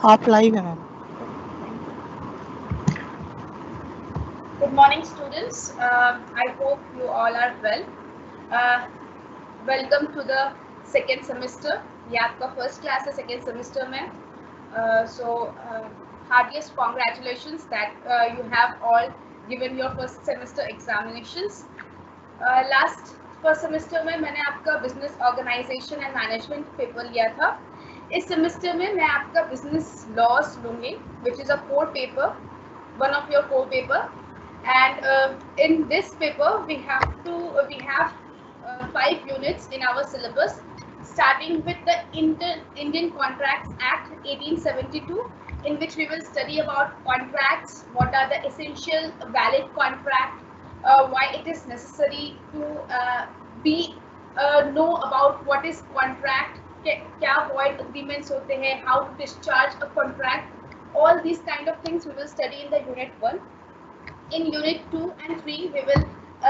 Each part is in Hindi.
आप लाइव है ma'am. Good morning, students. I hope you all are well. Uh, Welcome to the second semester. ये आपका first class है second semester में. Heartiest congratulations that you have all given your first semester examinations. Last first semester में मैंने आपका business organization and management paper लिया था. इस semester में मैं आपका business laws लूँगी, which is a core paper, one of your core paper. And in this paper we have 5 units in our syllabus, starting with the Indian Contracts Act 1872, in which we will study about contracts, what are the essential valid contract, why it is necessary to know about what is contract, क्या void agreements होते हैं, how to discharge a contract. All these kind of things we will study in the unit 1. In unit 2 and 3 we will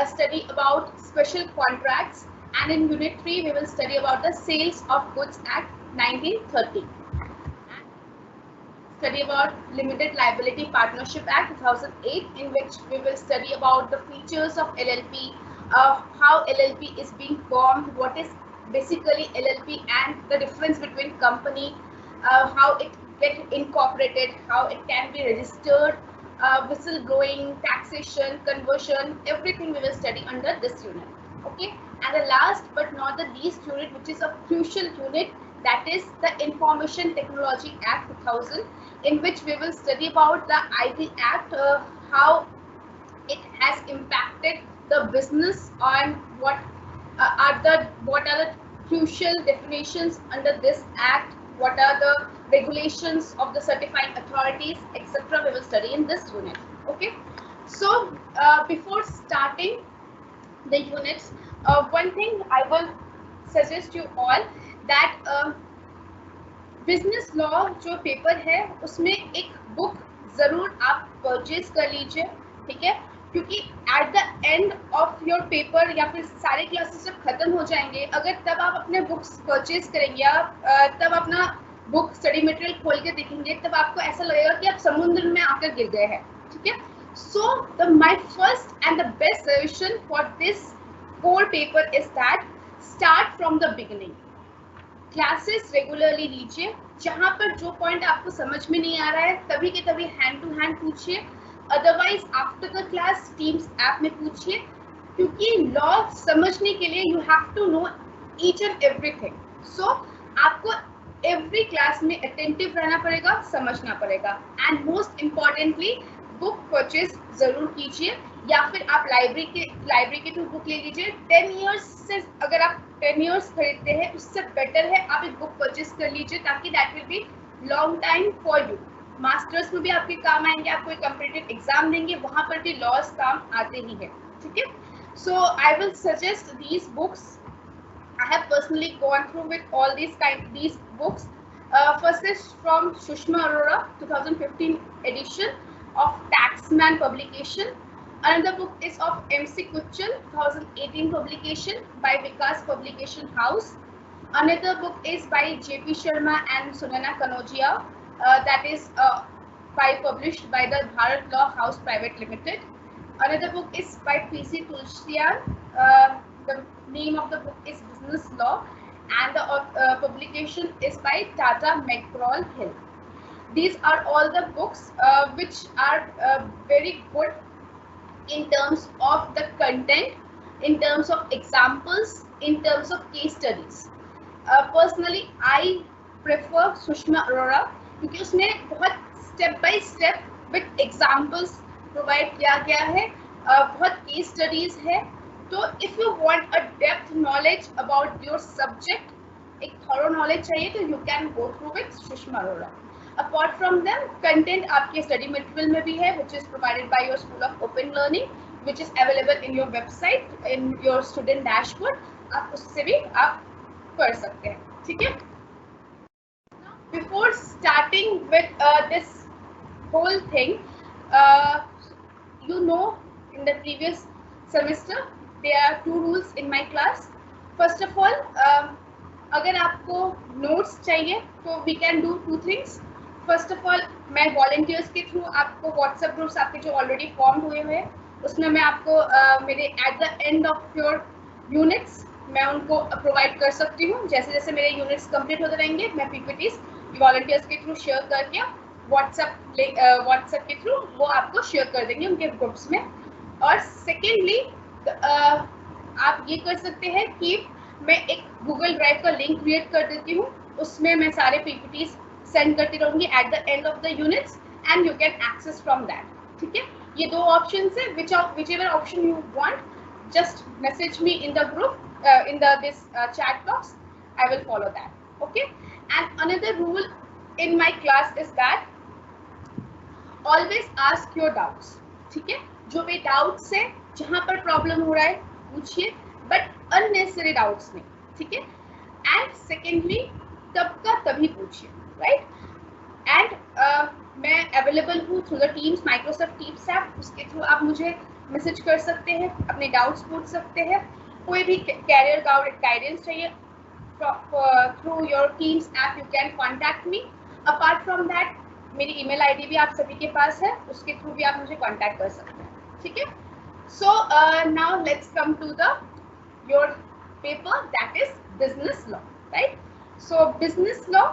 study about special contracts, and in unit 3 we will study about the Sales of Goods Act 1930, and study about Limited Liability Partnership Act 2008, in which we will study about the features of LLP, how LLP is being formed, what is basically LLP and the difference between company, how it get incorporated, how it can be registered, whistleblowing, taxation, conversion, everything we will study under this unit. Okay, and the last but not the least unit, which is a crucial unit, that is the Information Technology Act 2000, in which we will study about the IT Act, how it has impacted the business, and what are the crucial definitions under this act, what are the regulations of the certifying authorities, etc. we will study in this unit. Okay, so before starting the units, one thing I will suggest you all that business law जो पेपर है उसमें एक बुक ज़रूर आप परचेज कर लीजिए, ठीक है, क्योंकि eight the end of your paper या फिर सारे क्लासेस जब खत्म हो जाएंगे, अगर तब आप अपने बुक्स परचेज करेंगे या तब अपना बुक स्टडी मटेरियल खोल के देखेंगे, तब आपको ऐसा लगेगा कि आप समुद्र में आकर गिर गए हैं, ठीक है. So the my first and the best suggestion for this core paper is that start from the beginning. Classes regularly लीजिए, जहाँ पर जो पॉइंट आपको समझ में नहीं आ रहा है तभी के तभी हैंड टू हैंड पूछिए, otherwise after the class Teams app में पूछिए, क्योंकि लॉ समझने के लिए you have to know each and everything. So आपको एवरी क्लास में अटेंटिव रहना पड़ेगा, समझना पड़ेगा, and most importantly book purchase जरूर कीजिए, या फिर आप लाइब्रेरी के थ्रू बुक ले लीजिए. 10 ईयर्स से अगर आप 10 ईयर्स खरीदते हैं उससे बेटर है आप एक बुक परचेज कर लीजिए, ताकि that will be long time for you. Masters में भी आपके काम आएंगे, आप कोई कॉम्पिटिटिव एग्जाम देंगे, वहाँ पर भी लॉज काम आते ही है, ठीक है. So I will suggest these books. I have personally gone through with all these books. First is from Sushma Arora, 2015 edition of Taxman publication. Another book is of MC Kuchal, 2018 publication by Vikas Publication House. Another book is by JP Sharma and Sunana Kanojia, that is published by the Bharat Law House Private Limited. Another book is by PC Tulsian. The name of the book is Business Law, and the publication is by Tata McGraw Hill. These are all the books which are very good in terms of the content, in terms of examples, in terms of case studies. Personally I prefer Sushma Arora, क्योंकि उसमें बहुत step by step with examples provide किया गया है, बहुत केस स्टडीज है. तो if you want a depth knowledge about your subject, एक थॉरो नॉलेज चाहिए, तो you can go through with Sushma Arora. Apart from them content आपके स्टडी मटेरियल में भी है, which is provided by your school of open learning, which is available in your website, in your student dashboard. आप उससे भी आप कर सकते हैं, ठीक है. Before starting with this whole thing, you know, in the previous semester there are 2 rules in my class. First of all, अगर आपको notes चाहिए तो we can do 2 things. First of all मैं वॉलंटियर्स के थ्रू आपको व्हाट्सएप ग्रुप्स आपके जो ऑलरेडी फॉर्म हुए हुए हैं उसमें मैं आपको मेरे eight the end of your units मैं उनको प्रोवाइड कर सकती हूँ। जैसे जैसे मेरे यूनिट्स कंप्लीट होते रहेंगे मैं पीपीटीज वॉलंटियर्स के थ्रू शेयर करके व्हाट्सएप के थ्रू वो आपको शेयर कर देंगे उनके ग्रुप्स में। और सेकेंडली आप ये कर सकते हैं कि मैं एक गूगल ड्राइव का लिंक क्रिएट कर देती हूँ, उसमें मैं सारे पीपीटीज सेंड करती रहूँगी at the end of the units and you can access from that. ठीक है, ये दो ऑप्शन है, whichever option you want just message me in the group in the this chat box. I will follow that. Okay, and another rule in my class is that always ask your doubts. ठीक है, जो भी डाउट्स है जहाँ पर प्रॉब्लम हो रहा है पूछिए, बट अननेसेसरी डाउट्स नहीं। ठीक है, एंड सेकेंडली तब का तभी पूछिए, राइट। एंड मैं अवेलेबल हूँ through the teams, Microsoft teams app, उसके थ्रू आप मुझे मैसेज कर सकते हैं, अपने डाउट्स पूछ सकते हैं। कोई भी कैरियर गाइडेंस चाहिए through your teams app you can contact me. Apart from that मेरी ईमेल आईडी भी आप सभी के पास है, उसके थ्रू भी आप मुझे कॉन्टैक्ट कर सकते हैं। ठीक है, so now let's come to the your paper that is business law, right. So business law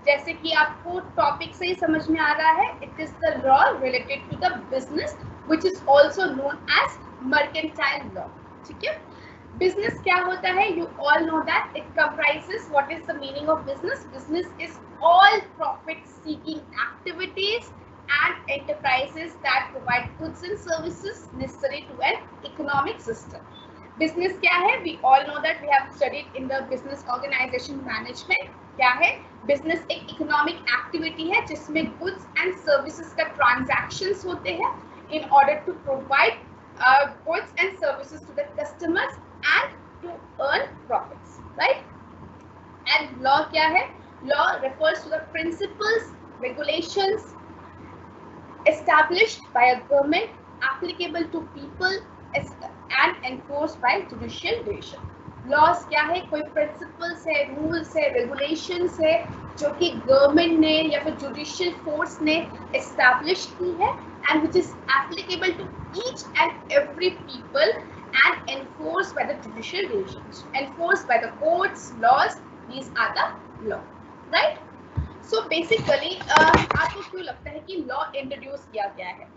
जैसे कि आपको टॉपिक से ही समझ में आ रहा है, it is the law related to the business which is also known as mercantile law. ठीक है, business क्या होता है? You all know that it comprises, what is the meaning of business? Business is all profit-seeking activities and enterprises that provide goods and services necessary to an economic system. Business क्या है? We all know that we have studied in the business organization management. क्या है? Business एक economic activity है जिसमें goods and services का transactions होते हैं in order to provide goods and services to the customers and to earn profits, right? And law क्या है? Law refers to the principles, regulations established by a government, applicable to people and enforced by judicial decision. Loss क्या है? कोई प्रिंसिपल्स है, रूल्स है, रेगुलेशंस है जो कि गवर्नमेंट ने या फिर जुडिशियल फोर्स ने एस्टैब्लिश की है and which is applicable to each and every people and enforced by the judicial decisions, enforced by the courts, laws. These are the law, right? So basically आपको क्यों लगता है कि लॉ इंट्रोड्यूस किया गया है?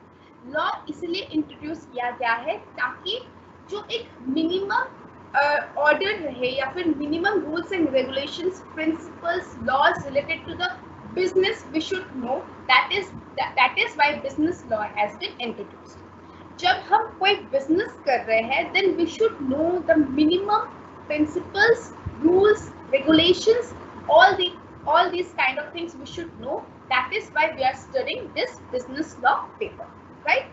लॉ इसलिए इंट्रोड्यूस किया गया है ताकि जो एक मिनिमम ऑर्डर रहे या फिर minimum rules and regulations, principles, laws related to the business we should know. That is why business law has been introduced. जब हम कोई business कर रहे हैं then we should know the minimum principles, rules, regulations, all these kind of things we should know. That is why we are studying this business law paper, right?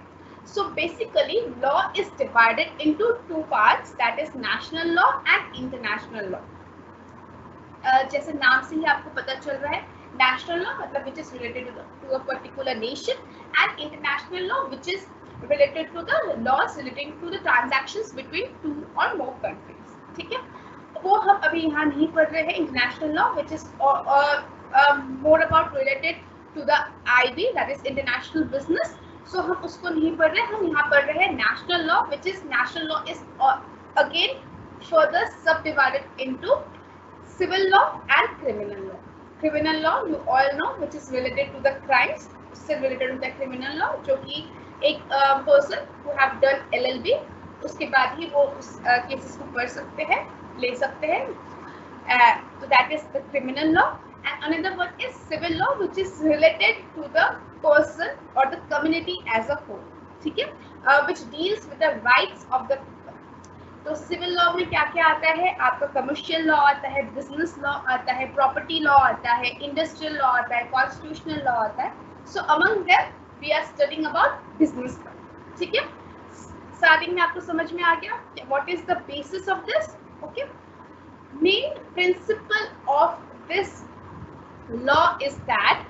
So basically law is divided into two parts, that is national law and international law. जैसे नाम से ही आपको पता चल रहा है, national law मतलब which is related to a particular nation, and international law which is related to the laws relating to the transactions between two or more countries. ठीक है, वो हम अभी यहाँ नहीं पढ़ रहे हैं। international law which is more about related to the IB, that is international business, so हम उसको नहीं पढ़ रहे हैं, हम यहाँ पढ़ रहे हैं national law which is national law is again further subdivided into civil law and criminal law. Criminal law you all know which is related to the crimes, उससे related to the criminal law जो कि एक person who have done LLB उसके बाद ही वो उस cases को पढ़ सकते हैं, ले सकते हैं, so that is the criminal law. And another one is civil law which is related to the person or the community as a whole. ठीक है, which deals with the rights of the people. तो सिविल लॉ में क्या क्या आता है? आपका कमर्शियल लॉ आता है, बिजनेस लॉ आता है, प्रॉपर्टी लॉ आता है, इंडस्ट्रियल लॉ आता है, कॉन्स्टिट्यूशनल लॉ आता है. So among them we are studying about business law. ठीक है, स्टार्टिंग में आपको समझ में आ गया what is the basis of this. Okay, main principle of this law is that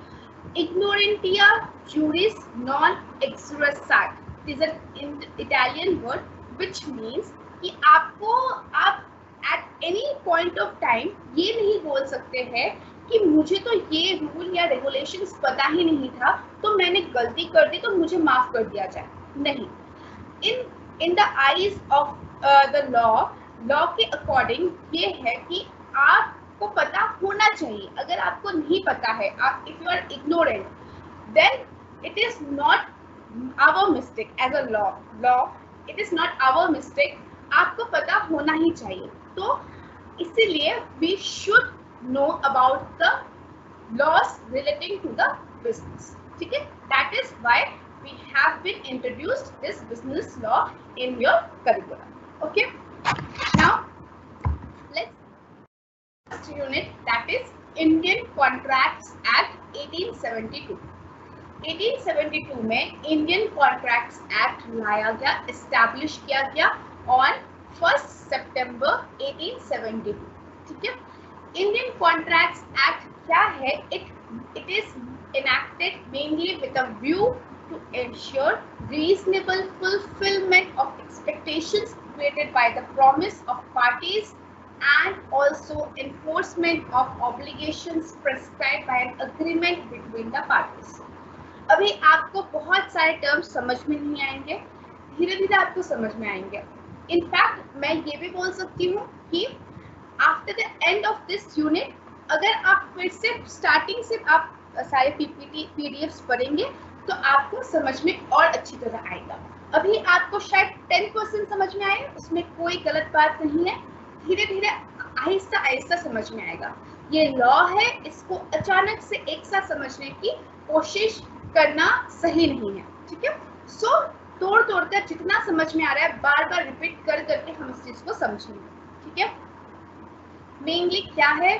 ignorantia juris non exercat. It is an Italian word which means कि आप at any point of time ये नहीं बोल सकते हैं कि मुझे तो ये रूल या रेगुलेशंस पता ही नहीं था, तो मैंने गलती कर दी तो मुझे माफ कर दिया जाए। नहीं, in the eyes of the law के अकॉर्डिंग ये है कि आपको पता होना चाहिए। अगर आपको नहीं पता है, आप if you are ignorant, then it is not our mistake as a law it is not our mistake. आपको पता होना ही चाहिए। तो इसीलिए we should know about the laws relating to the business. ठीक है, that is why we have been introduced this business law in your curriculum. Okay, now let's unit, that is Indian Contracts Act 1872. 1872 में इंडियन कॉन्ट्रैक्ट्स एक्ट लाया गया, एस्टैब्लिश किया गया ऑन 1 सितंबर 1872। ठीक है, इंडियन कॉन्ट्रैक्ट्स एक्ट क्या है? It is enacted mainly with a view to ensure reasonable fulfillment of expectations created by the promise of parties and also enforcement of obligations prescribed by an agreement between the parties. अभी आपको बहुत सारे टर्म्स समझ में नहीं आएंगे, धीरे धीरे आपको समझ में आएंगे। इनफैक्ट मैं ये भी बोल सकती हूँ कि after the end of this unit, अगर आप फिर से स्टार्टिंग से आप सारे पीपीटी पीडीएफ्स पढ़ेंगे तो आपको समझ में और अच्छी तरह आएगा। अभी आपको शायद 10% समझ में आए, उसमें कोई गलत बात नहीं है। धीरे धीरे आहिस्ता आहिस्ता समझ में आएगा। ये लॉ है, इसको अचानक से एक साथ समझने की कोशिश करना सही नहीं है। ठीक है, सो तोड़ तोड़ कर जितना समझ में आ रहा है बार बार रिपीट कर करके हम इस चीज को समझेंगे। ठीक है, मेनली क्या है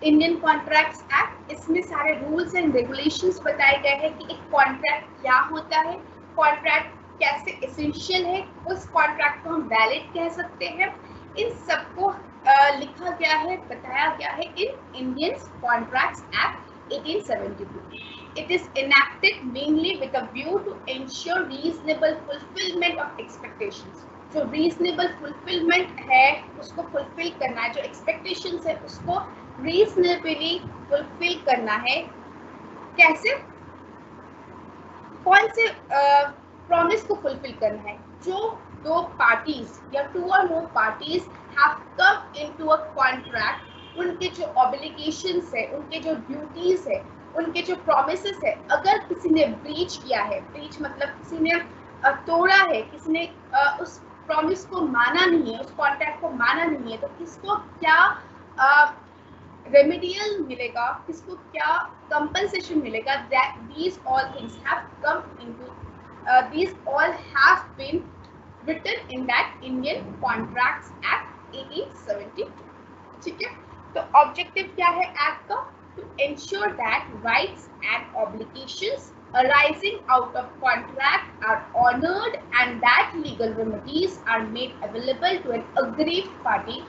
इंडियन कॉन्ट्रैक्ट्स एक्ट? इसमें सारे रूल्स एंड रेगुलेशंस बताए गए हैं कि एक कॉन्ट्रैक्ट क्या होता है, कॉन्ट्रैक्ट कैसे एसेंशियल है, उस कॉन्ट्रैक्ट को हम वैलिड कह सकते हैं। इन सबको लिखा गया है, बताया गया है in Indian contracts act 1872। It is enacted mainly with a view to ensure reasonable fulfillment of expectations. जो reasonable fulfillment है उसको fulfill करना है, जो expectations है उसको reasonably fulfill करना है। कैसे? कौन से promise को fulfill करना है? जो दो parties या two or more parties have come into a contract, उनके जो obligations है, उनके जो duties है, उनके जो प्रोमिसेस है, अगर किसी ने ब्रीच किया है, ब्रीच मतलब किसी ने तोड़ा है, किसी ने उस प्रॉमिस को माना नहीं है, उस कॉन्ट्रैक्ट को माना नहीं है, तो किसको क्या रेमेडियल मिलेगा, किसको क्या कंपनसेशन मिलेगा, that these all things have come into, these all have been written in that Indian contracts act 1872। ठीक है, तो ऑब्जेक्टिव क्या है एक्ट का? To ensure that rights and obligations arising out of contract are honored and that legal remedies are made available to an aggrieved party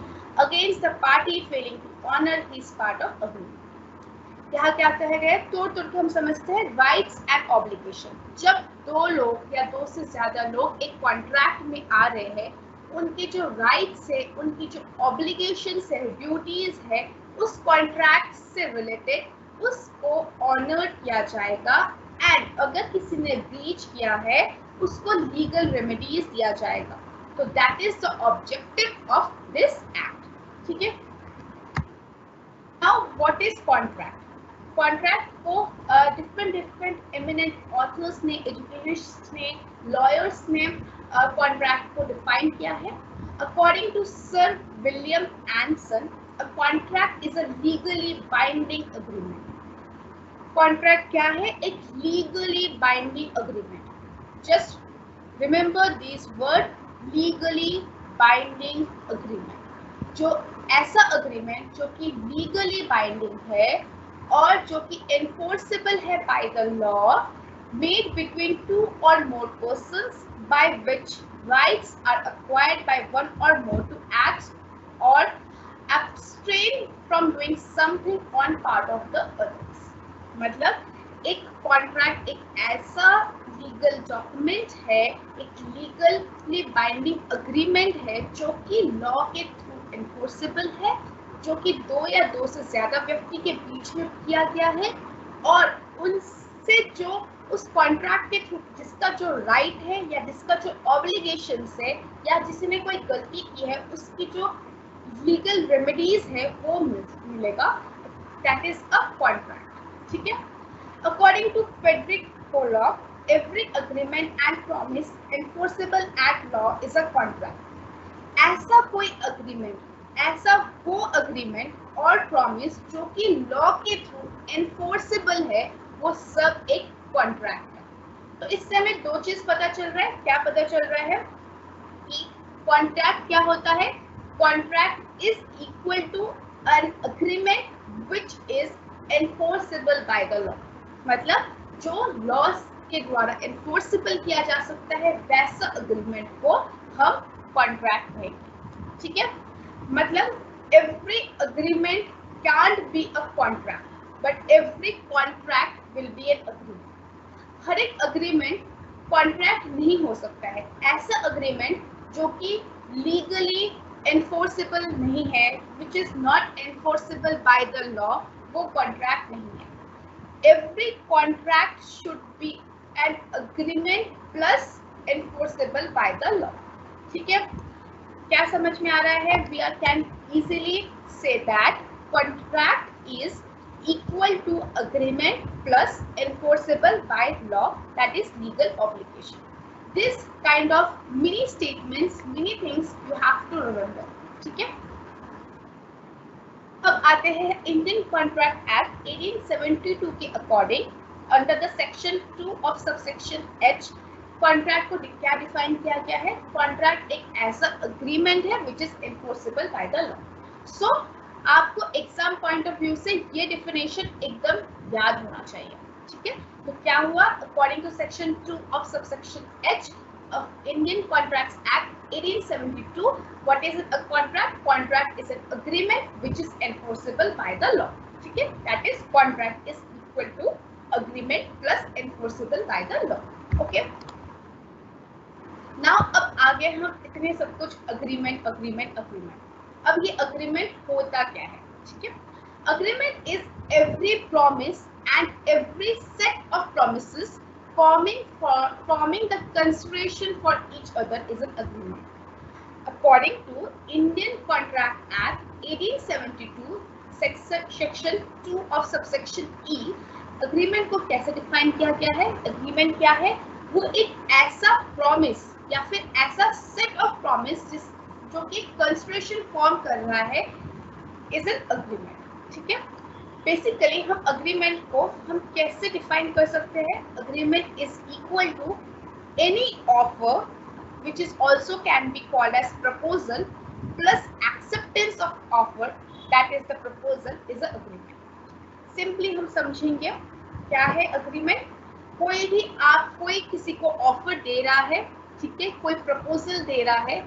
against the party failing to honor his part of agreement। यहाँ क्या कहा गया? तोड़ तोड़ के हम समझते हैं rights and obligation। जब दो लोग या दो से ज्यादा लोग एक कॉन्ट्रैक्ट में आ रहे हैं, उनके जो राइट्स है, उनकी जो ऑब्लिगेशंस है, ड्यूटीज है, उस कॉन्ट्रैक्ट से रिलेटेड उसको ऑनर किया जाएगा। एंड अगर किसी ने ब्रीच किया है उसको लीगल रेमेडीज दिया जाएगा। तो that is the objective of this act. ठीक है, now what is contract? Contract को डिफरेंट एमिनेंट ऑथर्स ने, एजुकेटर्स ने, लॉयर्स ने कॉन्ट्रैक्ट को डिफाइन किया है। According to sir William Anderson, a contract is a legally binding agreement। Contract क्या है? एक legally binding agreement। just remember these word, legally binding agreement। जो ऐसा agreement जो कि legally binding है और जो कि enforceable है by the law, made between two or more persons, by which rights are acquired by one or more to act or abstain from doing something on part of the others। मतलब एक कॉन्ट्रैक्ट एक ऐसा लीगल डॉक्यूमेंट है, एक लीगली बाइंडिंग अग्रीमेंट है जो कि लॉ के थ्रू एनफोर्सेबल है जो कि दो या दो से ज्यादा व्यक्ति के बीच में किया गया है, और उनसे जो उस कॉन्ट्रैक्ट के थ्रू जिसका जो राइट है या जिसका जो ऑब्लिगेशंस है या जिसने कोई गलती की है उसकी जो लीगल रेमेडीज है वो मिलेगा, दैट इज अ कॉन्ट्रैक्ट। ठीक है। According to Frederick Pollock, every agreement and promise enforceable at law is a contract। ऐसा कोई अग्रीमेंट, ऐसा वो अग्रीमेंट और प्रॉमिस जो कि लॉ के थ्रू एनफोर्सेबल है, वो सब एक कॉन्ट्रैक्ट है। तो इससे हमें दो चीज पता चल रहा है। क्या पता चल रहा है कि कॉन्ट्रैक्ट क्या होता है। Contract is equal to an agreement which is enforceable by the law. मतलब जो लॉ के द्वारा एनफोर्सेबल किया जा सकता है वैसा अग्रीमेंट को हम कॉन्ट्रैक्ट कहेंगे। ठीक है। मतलब every agreement can't be a contract but every contract will be an agreement. हर एक अग्रीमेंट कॉन्ट्रैक्ट नहीं हो सकता है। ऐसा अग्रीमेंट जो कि लीगली एनफोर्सेबल नहीं है, which is not enforceable by the law, वो कॉन्ट्रैक्ट नहीं है। Every contract should be an agreement plus enforceable by the law। ठीक है। क्या समझ में आ रहा है? We can easily say that contract is equal to agreement plus enforceable by law, that is legal obligation। This kind of mini statements, many things you have to remember। ठीक है। अब आते हैं इंडियन कॉन्ट्रैक्ट एक्ट 1872 के according under the section 2 of subsection H contract को क्या डिफाइन किया गया है। कॉन्ट्रैक्ट एक ऐसा अग्रीमेंट है which is enforceable by the law. So आपको एग्जाम पॉइंट ऑफ व्यू से ये डेफिनेशन एकदम याद होना चाहिए। ठीक है। तो क्या हुआ, according to section 2 of subsection h of Indian Contracts Act 1872, what is a contract? Contract is an agreement which is enforceable by the law। ठीक है। That is contract is equal to agreement plus enforceable by the law। Okay। Now अब आगे हम इतने सब कुछ agreement agreement agreement। अब ये agreement होता क्या है? ठीक है। Agreement is every promise and every set of promises forming the consideration for each other is an agreement। According to Indian Contract Act 1872 section 2 of subsection E, agreement को कैसे डिफाइन किया गया है। agreement क्या है? वो एक ऐसा promise या फिर ऐसा set of promise जो कि consideration form कर रहा है is an agreement। ठीक है। बेसिकली हम अग्रीमेंट को हम कैसे डिफाइन कर सकते हैं। Agreement is equal to any offer which is also can be called as proposal plus acceptance of offer, that is the proposal is a agreement. Simply हम समझेंगे क्या है अग्रीमेंट। कोई किसी को ऑफर दे रहा है, ठीक है, कोई प्रपोजल दे रहा है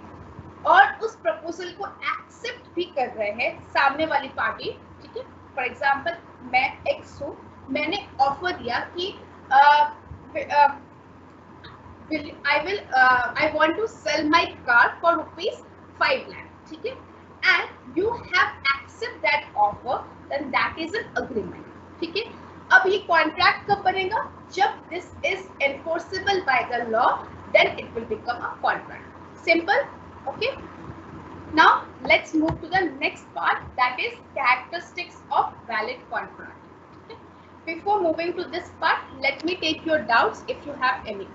और उस प्रपोजल को एक्सेप्ट भी कर रहे हैं सामने वाली पार्टी। ठीक है। फॉर एग्जाम्पल मैं एक्स हूँ, मैंने ऑफर दिया कि I want to sell my car for ₹5 lakh। ठीक है। and you have accept that offer, then that is an agreement। ठीक है। अब ये कॉन्ट्रैक्ट कब बनेगा? जब this is enforceable by the law, then it will become a contract। Simple। Okay। Now let's move to the next part, that is characteristics of valid contract। Okay? Before moving to this part, let me take your doubts if you have any।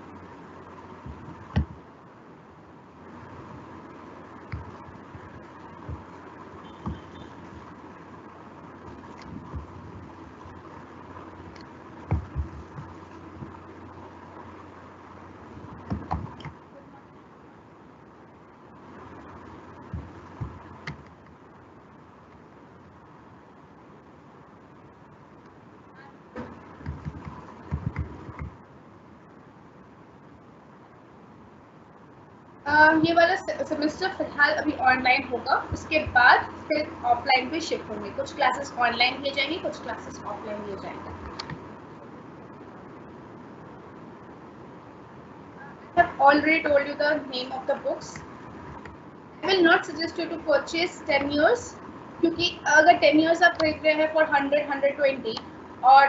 ये वाला सेमेस्टर फिलहाल अभी ऑनलाइन होगा, उसके बाद फिर ऑफलाइन भी शिफ्ट होंगे। कुछ क्लासेस ऑनलाइन लिए जाएंगे, कुछ क्लासेस ऑफलाइन लिए जाएंगे। I have already told you the name of the books। I will not suggest you to purchase 10 years क्योंकि अगर 10 इयर्स आप खरीद रहे हैं फॉर 100 120 और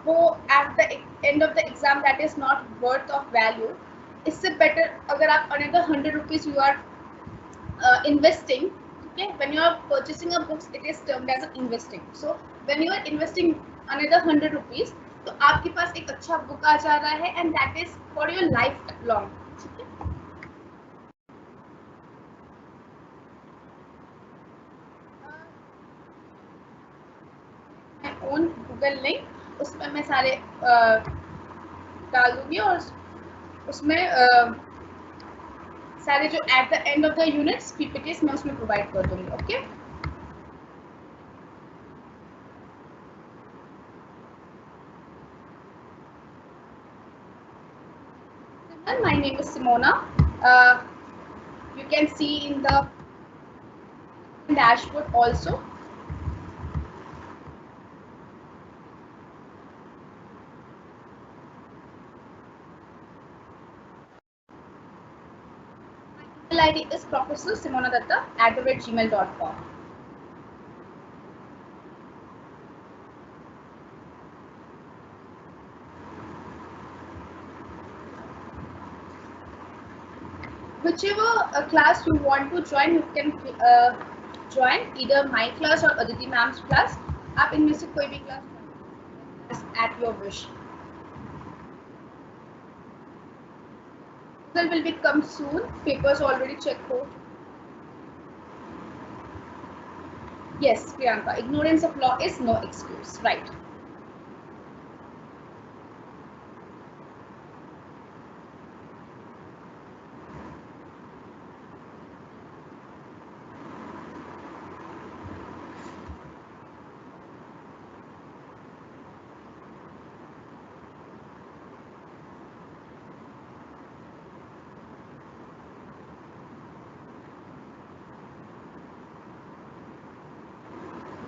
वो at the end of the exam that is not worth of value, इससे बेटर अगर आप another 100 rupees you are investing. Okay, when you are purchasing a books it is termed as an investing. So when you are investing another 100 rupees, तो आपके पास एक अच्छा बुक आ जा रहा है and that is for your life long. Own Google link, उसमें मैं सारे डाल दूंगी और उसमें सारे जो eight the end of the units PPTs मैं उसमें प्रोवाइड कर दूंगी. Okay, my name is Simona. You can see in the dashboard also. Email ID is Professor Simona Dutta @gmail.com. Whichever class you want to join, you can join either my class or Aditi ma'am's class. आप इनमें से कोई भी class at your wish. Result will be come soon. Papers already checked for. Yes, Priyanka. Ignorance of law is no excuse. Right.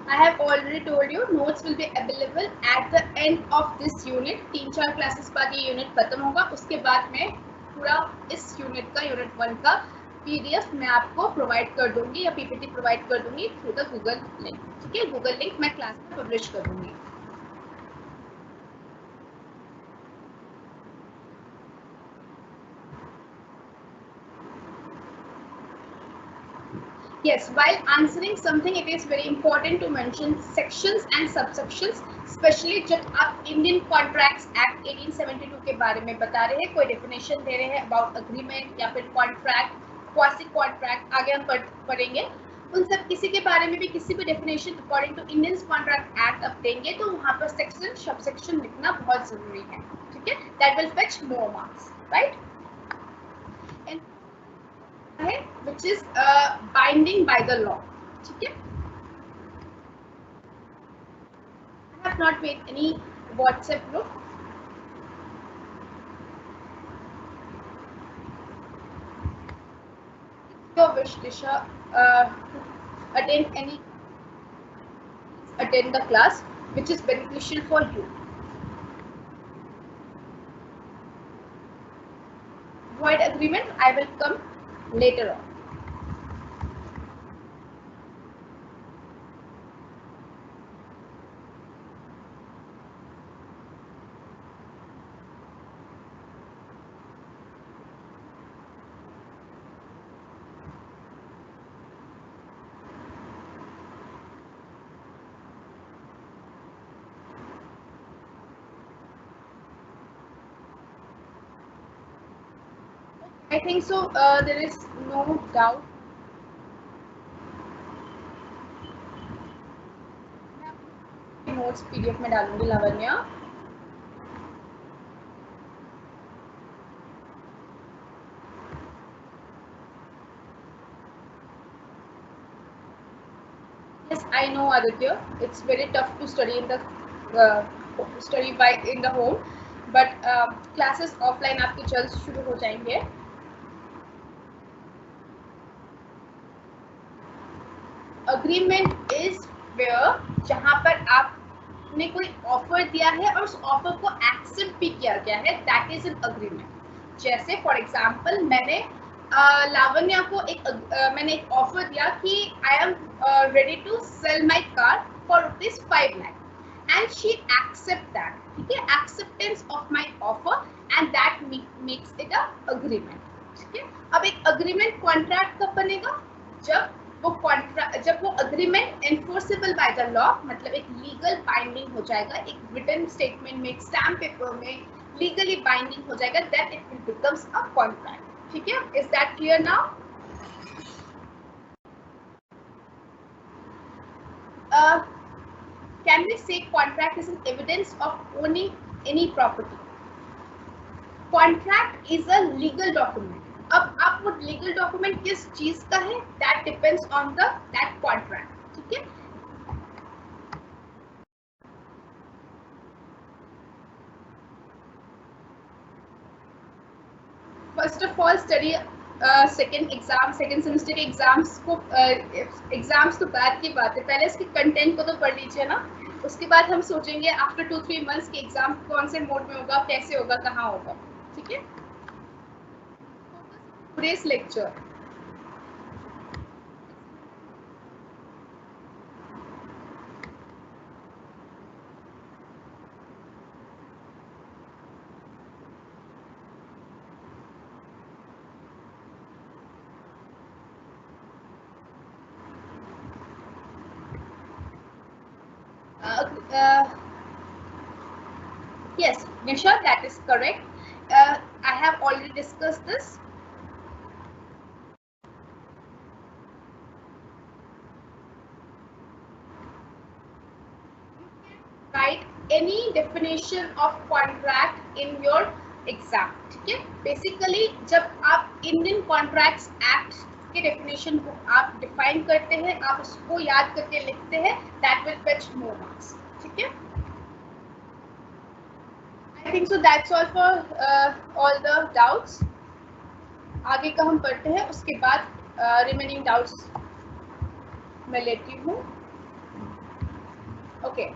I have already told you notes will be available at the end of this unit. 3-4 classes बाद ये यूनिट खत्म होगा, उसके बाद मैं पूरा इस यूनिट का यूनिट 1 का पीडीएफ मैं आपको प्रोवाइड कर दूंगी या पीपीटी प्रोवाइड कर दूंगी थ्रू द गूगल लिंक. ठीक है, गूगल लिंक मैं क्लास में पब्लिश कर दूंगी. Yes, while answering something, it is very important to mention sections and subsections, especially जब आप इंडियन कॉन्ट्रैक्ट्स एक्ट 1872 के बारे में बता रहे हैं, कोई डेफिनेशन दे रहे हैं अबाउट अग्रीमेंट या फिर कॉन्ट्रैक्ट, क्वासी कॉन्ट्रैक्ट, आगे हम पढ़ेंगे. उन सब किसी के बारे में भी किसी भी definition according to Indian contract act आप देंगे तो वहाँ पर सेक्शन सबसेक्शन लिखना बहुत जरूरी है. ठीक है, that will fetch more marks, right. है which is binding by the law. ठीक है, I have not made any WhatsApp group. Your wish, Disha, attend the class which is beneficial for you. Void agreement, I will come later on. I think so. There is no doubt. Notes PDF में डालूंगी Lavanya. Yes, I know Aditya. It's very tough to study in the in the home, but classes offline आपके जल्द शुरू हो जाएंगे. अग्रीमेंट इज वेयर जहां पर आपने कोई ऑफर दिया है और उस ऑफर को एक्सेप्ट भी किया गया है, दैट इज एन अग्रीमेंट. जैसे फॉर एग्जांपल मैंने लावण्या को मैंने एक ऑफर दिया कि I am ready to sell my car for ₹5 lakh and she accept that, ठीक है, acceptance of my offer and that makes it a agreement, ठीक है। अब एक अग्रीमेंट कॉन्ट्रैक्ट कब बनेगा? जब वो agreement enforceable by the law, मतलब एक लीगल बाइंडिंग हो जाएगा, एक रिटन स्टेटमेंट में, एक स्टैम्प पेपर में लीगली बाइंडिंग हो जाएगा, that it will becomes a contract, ठीक है। Is that clear now? Can we say contract is an evidence of owning any property? Contract is a legal document. अब आप वो लीगल डॉक्यूमेंट किस चीज का है, that depends on that contract, ठीक है। First of all study second semester के एग्जाम्स तो बाद की बात है, पहले इसके कंटेंट को तो पढ़ लीजिए ना, उसके बाद हम सोचेंगे आफ्टर 2-3 मंथ्स के एग्जाम कौन से मोड में होगा, कैसे होगा, कहाँ होगा, ठीक है। Today's lecture yes, Nisha, that is correct. I have already discussed this. Write any definition of contract in your exam, ठीक है। बेसिकली जब आप इंडियन कॉन्ट्रैक्ट्स एक्ट के डेफिनेशन को आप डिफाइन करते हैं, आप उसको याद करके लिखते हैं, that will fetch more marks, ठीक है। I think so that's all for all the doubts. आगे का हम पढ़ते हैं, उसके बाद रिमेनिंग डाउट्स मैं लेती हूँ। Okay,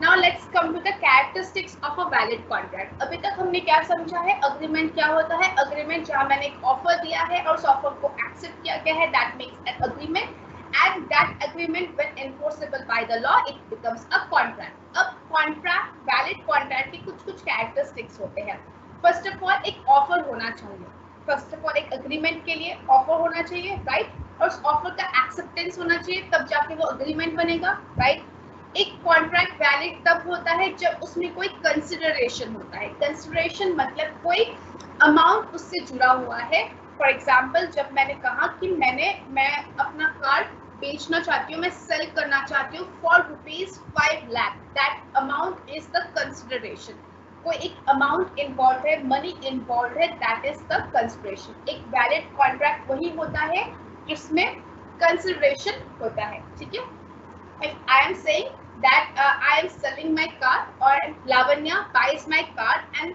now let's come to the characteristics of a valid contract. अभी तक हमने क्या समझा है, अग्रीमेंट क्या होता है। अग्रीमेंट जहां मैंने एक ऑफर दिया है और उस ऑफर को एक्सेप्ट किया गया है, that makes an agreement, and that agreement when enforceable by the law it becomes a contract. अब कॉन्ट्रैक्ट, वैलिड कॉन्ट्रैक्ट के कुछ कैरेक्टरिस्टिक्स होते हैं। फर्स्ट ऑफ ऑल एक ऑफर होना चाहिए, फर्स्ट ऑफ ऑल एक अग्रीमेंट के लिए ऑफर होना चाहिए, राइट, और उस ऑफर का एक्सेप्टेंस होना चाहिए, तब जाके वो अग्रीमेंट बनेगा, राइट। एक कॉन्ट्रैक्ट वैलिड तब होता है जब उसमें कोई कंसिडरेशन होता है। कंसिडरेशन मतलब कोई अमाउंट उससे जुड़ा हुआ है। फॉर एग्जाम्पल, जब मैंने कहा कि मैं अपना कार बेचना चाहती हूँ, मैं सेल करना चाहती हूँ for ₹5 lakh, that amount is the consideration. कोई एक अमाउंट इन्वॉल्व है, मनी इन्वॉल्व है, दैट इज द कंसिडरेशन। एक वैलिड कॉन्ट्रैक्ट वही होता है जिसमें कंसिडरेशन होता है, ठीक है। If I am saying that I am selling my car or Lavanya buys my car and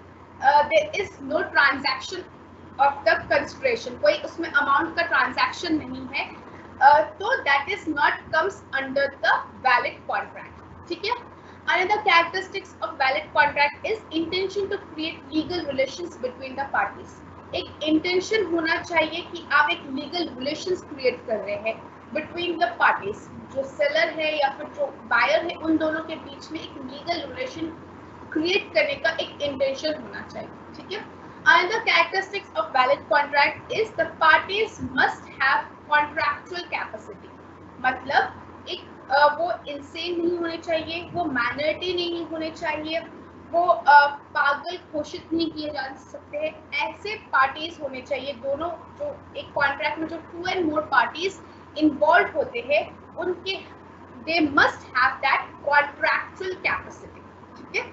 there is no transaction of the consideration, कोई उसमें amount का transaction नहीं है, तो that is not comes under the valid contract, ठीक है। Another characteristics of valid contract is intention to create legal relations between the parties। एक intention होना चाहिए कि आप एक legal relations create कर रहे हैं बिटवीन द पार्टीज, जो सेलर है या फिर जो बायर है, उन दोनों के बीच में एक लीगल रिलेशन क्रिएट करने का एक इंटेंशन होना चाहिए, ठीक है। Another characteristics of valid contract is the parties must have contractual capacity. मतलब एक वो इंसेन नहीं होने चाहिए, वो माइनॉरिटी नहीं होने चाहिए, वो पागल घोषित नहीं किए जा सकते हैं, ऐसे पार्टीज होने चाहिए। दोनों जो एक कॉन्ट्रैक्ट में जो 2 and more पार्टीज इन्वॉल्व होते हैं, उनके they must have that contractual capacity, ठीक है।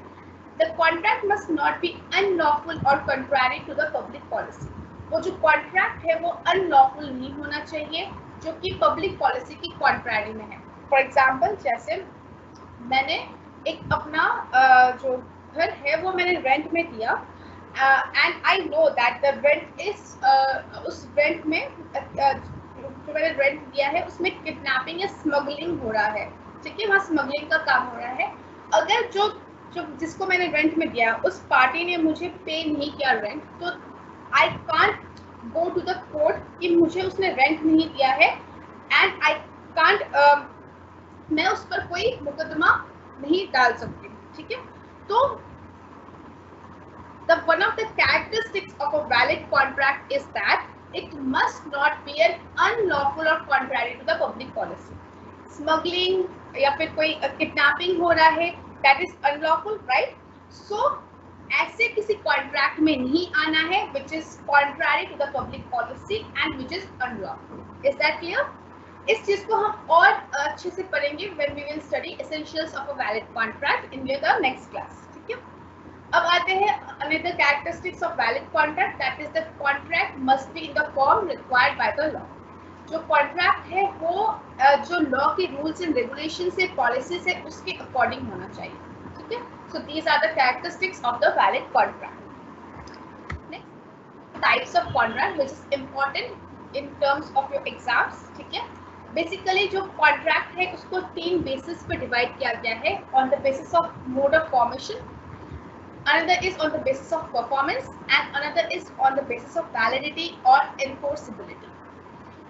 The contract must not be unlawful और contrary to the public policy. वो जो कॉन्ट्रैक्ट है वो अनलॉफुल नहीं होना चाहिए, जो कि पब्लिक पॉलिसी की कॉन्ट्रारी में है। फॉर एग्जाम्पल, जैसे मैंने एक अपना जो घर है वो मैंने रेंट में दिया, and I know that the rent is उस रेंट में जो मैंने रेंट दिया है उसमें किडनैपिंग या स्मगलिंग हो रहा है, ठीक है, वहाँ स्मगलिंग का काम हो रहा है। अगर जो जिसको मैंने रेंट में दिया उस पार्टी ने मुझे पे नहीं किया रेंट, तो I can't go to the court कि मुझे उसने रेंट नहीं दिया है and I can't मैं उस पर कोई मुकदमा नहीं डाल सकती, ठीक है। तो the one of the characteristics of a valid contract is that it must not be an unlawful or contrary to the public policy. Smuggling या फिर कोई kidnapping हो रहा है, that is unlawful, right? So ऐसे किसी कॉन्ट्रैक्ट में नहीं आना है which is contrary to the public policy and which is unlawful. Is that clear? इस चीज को हम और अच्छे से पढ़ेंगे when we will study essentials of a valid contract in the next class, ठीक है। अब आते हैं another characteristics of valid contract, that is the contract must be in the form required by the law. जो कॉन्ट्रैक्ट है वो जो लॉ के रूल्स एंड रेगुलेशन से पॉलिसी से उसके अकॉर्डिंग होना चाहिए, ठीक है। So these are the characteristics of the valid contract. Next types of contract which is important in terms of your exams, ठीक है। बेसिकली जो कॉन्ट्रैक्ट है उसको 3 बेसिस पे डिवाइड किया गया है, on the basis of mode of formation, another is on the basis of performance and another is on the basis of validity or enforceability.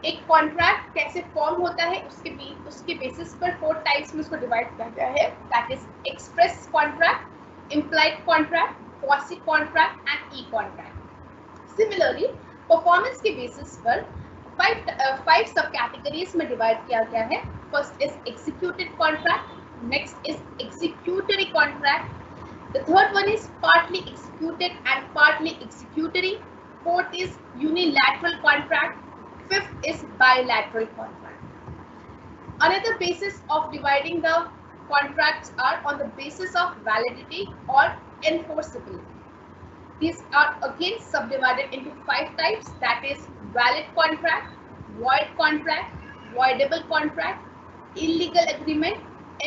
एक कॉन्ट्रैक्ट कैसे फॉर्म होता है उसके बेसिस पर 4 टाइप्स में उसको डिवाइड किया गया है, that is express contract, implied contract, quasi contract and E contract. Similarly performance के बेसिस पर 5 सब कैटेगरीज में डिवाइड किया गया है। First is executed contract, next is executory contract, the third one is partly executed and partly executory, fourth is unilateral contract, fifth is bilateral contract. Another basis of dividing the contracts are on the basis of validity or enforceability. These are again subdivided into 5 types, that is valid contract, void contract, voidable contract, illegal agreement,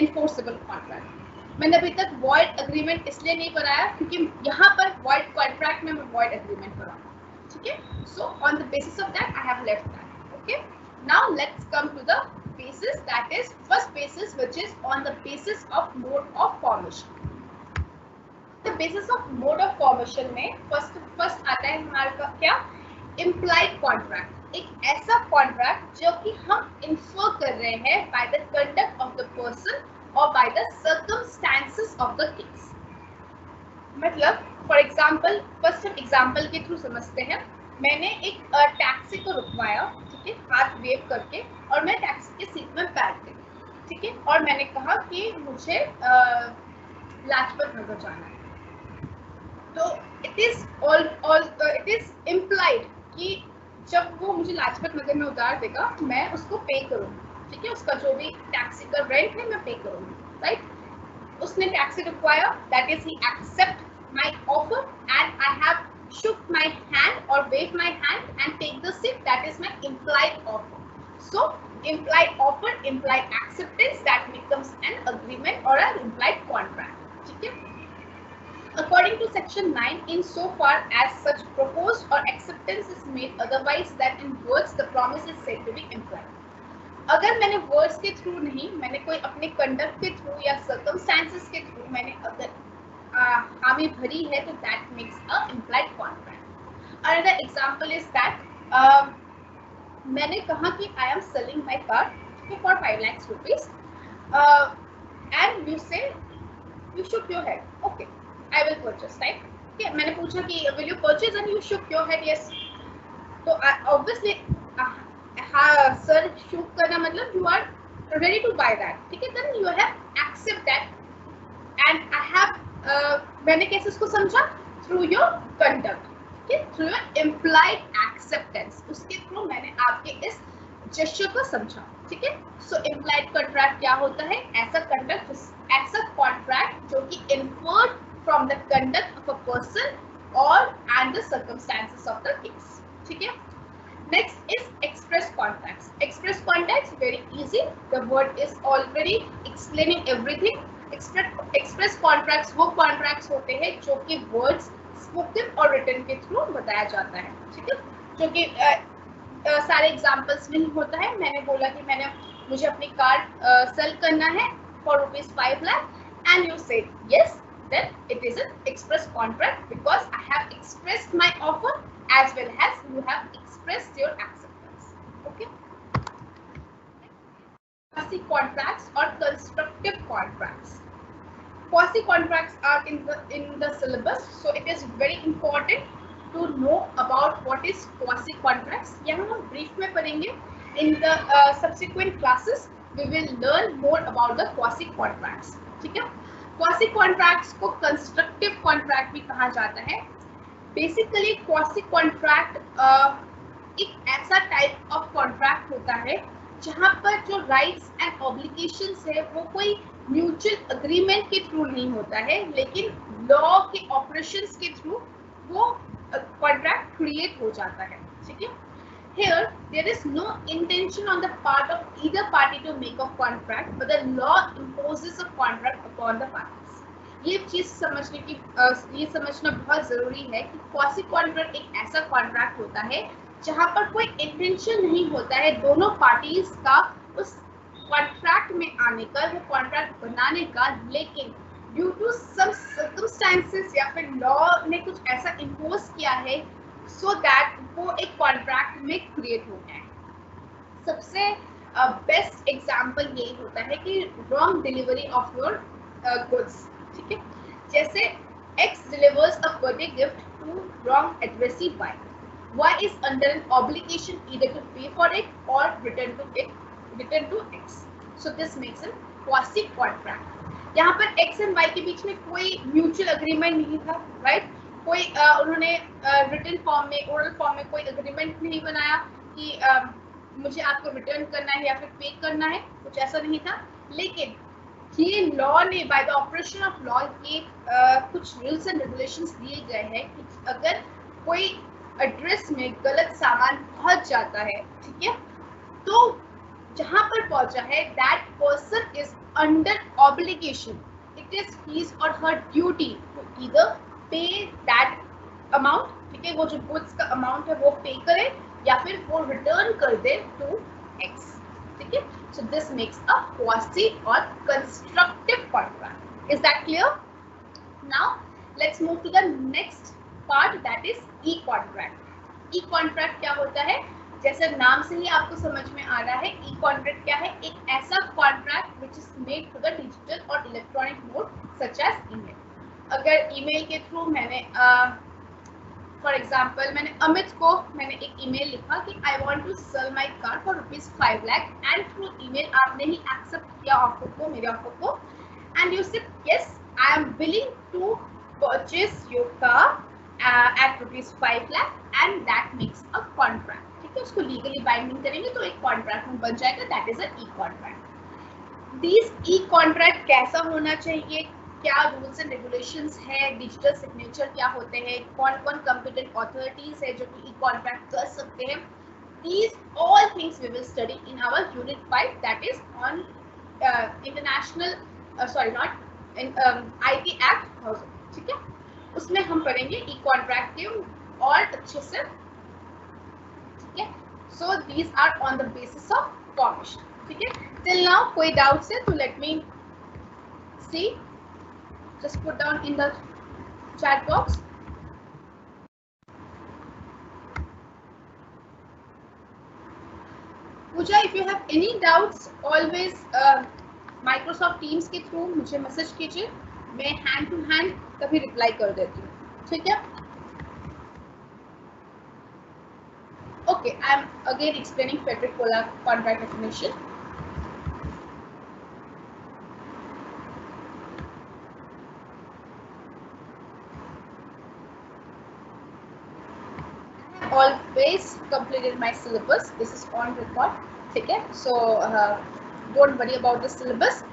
enforceable contract. मैंने अभी तक void agreement इसलिए नहीं पढ़ाया क्योंकि यहाँ पर void contract में मैं void agreement पढ़ाऊँ, ठीक है। So on the basis of that I have left that, okay. Now let's come to the basis, that is first basis which is on the basis of mode of formation. The basis of mode of formation में first आता है हमारा क्या, implied contract, एक ऐसा contract जो कि हम infer कर रहे हैं by the conduct of the person or by the circumstances of the case. मतलब for example, first हम example के थ्रू समझते हैं। मैंने एक टैक्सी को रुकवाया, ठीक है, हाथ वेव करके, और मैं टैक्सी के सीट में बैठ गई, ठीक है, और मैंने कहा कि मुझे लाजपत नगर जाना है। तो it is implied कि जब वो मुझे लाजपत नगर में उतार देगा मैं उसको पे करूँगी, ठीक है, उसका जो भी टैक्सी का रेंट है मैं पे करूँगी, राइट। उसने टैक्सी रुकवाया, that is he accept my offer and I have shook my hand or wave my hand and take the seat, that is my implied offer. So implied offer, implied acceptance, that becomes an agreement or an implied contract, ठीक है। According to section 9, in so far as such proposed or acceptance is made, otherwise than in words, the promise is said to be implied. अगर मैंने वर्ड्स के थ्रू नहीं, मैंने कोई अपने कंडक्ट के थ्रू या सर्कमस्टेंसेस के थ्रू मैंने अगर हामी भरी है तो that makes a implied contract. Another example is that मैंने कहा कि I am selling my car for 5 lakh rupees and you say you shook your head, okay I will purchase, right. Okay, मैंने पूछा कि will you purchase and you shook your head, yes. तो ऑब्वियसली हाँ सर, शुक करना मतलब you are ready to buy that, ठीक है, then you have accept that and I have मैंने कैसे उसको समझा, थ्रू योर कंडक्ट, ठीक है, थ्रू योर इम्प्लाइड एक्सेप्टेंस, उसके थ्रू मैंने आपके इस जेस्चर को समझा, ठीक है। सो इम्प्लाइड कॉन्ट्रैक्ट क्या होता है, ऐसा कंडक्ट, ऐसा कॉन्ट्रैक्ट जो कि inferred from the conduct of a person और and the circumstances of the case, ठीक है। Next is express contracts. Express contracts very easy. The word is already explaining everything. Express contracts वो contracts होते हैं जो कि words spoken और written के through बताया जाता है, ठीक है, जो कि सारे examples में होता है। मैंने बोला कि मुझे अपनी कार sell करना है for rupees 5 lakh and you said yes, then it is an express contract because I have expressed my offer as well as you have expressed your acceptance. Okay. Quasi contracts or constructive contracts. Quasi contracts are in the syllabus, so it is very important to know about what is quasi contracts. यहाँ हम brief में पढ़ेंगे. In the subsequent classes we will learn more about the quasi contracts. ठीक है. Quasi contracts को constructive contract भी कहा जाता है. Basically quasi contract एक ऐसा type of contract होता है जहाँ पर जो राइट्स एंड ऑब्लिगेशंस है वो कोई म्यूचुअल अग्रीमेंट के थ्रू नहीं होता है, लेकिन लॉ के ऑपरेशंस के थ्रू वो कॉन्ट्रैक्ट क्रिएट हो जाता है. ठीक है. Here there is no intention on the part of either party to make a contract, but the law imposes a contract upon the parties. ये चीज समझने की ये समझना बहुत जरूरी है कि क्वासी कॉन्ट्रैक्ट एक ऐसा कॉन्ट्रैक्ट होता है जहां पर कोई इंटेंशन नहीं होता है दोनों पार्टीज का उस कॉन्ट्रैक्ट में आने का, वो कॉन्ट्रैक्ट बनाने का, लेकिन ड्यू टू सम सर्कमस्टेंसेस या फिर लॉ ने कुछ ऐसा इम्पोज किया है सो दैट वो एक कॉन्ट्रैक्ट में क्रिएट हो जाए. सबसे बेस्ट एग्जांपल यही होता है कि wrong delivery of your goods. ठीक है. जैसे X delivers a birthday gift to wrong addressee Y. Y is under an obligation either to pay for it or return to X. So this makes a quasi contract. यहाँ पर X and Y के बीच में कोई म्यूचुअल अग्रीमेंट नहीं था, राइट. कोई उन्होंने रिटन फॉर्म में, ओरल फॉर्म में कोई अग्रीमेंट नहीं बनाया कि मुझे आपको रिटर्न करना है या फिर पे करना है, कुछ ऐसा नहीं था. लेकिन ये लॉ ने by the operation of law ये कुछ रूल्स एंड रेगुलेशंस दिए गए हैं कि अगर कोई एड्रेस में गलत सामान पहुंच जाता है, ठीक है, तो जहां पर पहुंचा है that person is under obligation. It is his और हर ड्यूटी टू ईदर पे दैट अमाउंट. ठीक है. वो जो गुड्स का अमाउंट है वो पे करे या फिर वो रिटर्न कर दे टू एक्स. ठीक है. So this makes a quasi or constructive contract. Is that clear? Now let's move to the next part, that is e-contract. E-contract क्या होता है? जैसे नाम से ही आपको समझ में आ रहा है, e-contract क्या है? एक ऐसा contract which is made through the digital or electronic mode such as email. अगर email के थ्रू मैंने फॉर एग्जाम्पल मैंने अमित को मैंने एक ईमेल लिखा कि I want to sell my car for ₹5 lakh and through email आपने ही एक्सेप्ट किया ऑफर को, मेरे ऑफर को, and you said yes I am willing to purchase your car at ₹5 lakh and that makes a contract. ठीक है. उसको लीगली बाइंडिंग करेंगे तो एक कॉन्ट्रैक्ट में बन जाएगा. That is a E contract. This E contract कैसा होना चाहिए, क्या रूल्स एंड रेगुलेशंस है, डिजिटल सिग्नेचर क्या होते हैं, कौन कौन कंप्यूटेंट अथॉरिटीज है जो कि ई कॉन्ट्रैक्ट कर सकते हैं, these all things we will study in our unit 5, that is on international not in IT Act 1000. ठीक है. उसमें हम पढ़ेंगे ई कॉन्ट्रैक्ट के और अच्छे से. ठीक है. so these are on the basis of permission. ठीक है. till now कोई डाउट्स है तो let me see. Just put down in the chat box. Pooja, if you have any doubts, always Microsoft Teams के थ्रू मुझे मैसेज कीजिए. मैं हैंड टू हैंड कभी रिप्लाई कर देती हूँ. ठीक है. Okay, I am again explaining Frederick Polar contract definition. Always completed my syllabus. This is on record. ठीक है. So don't worry about the syllabus.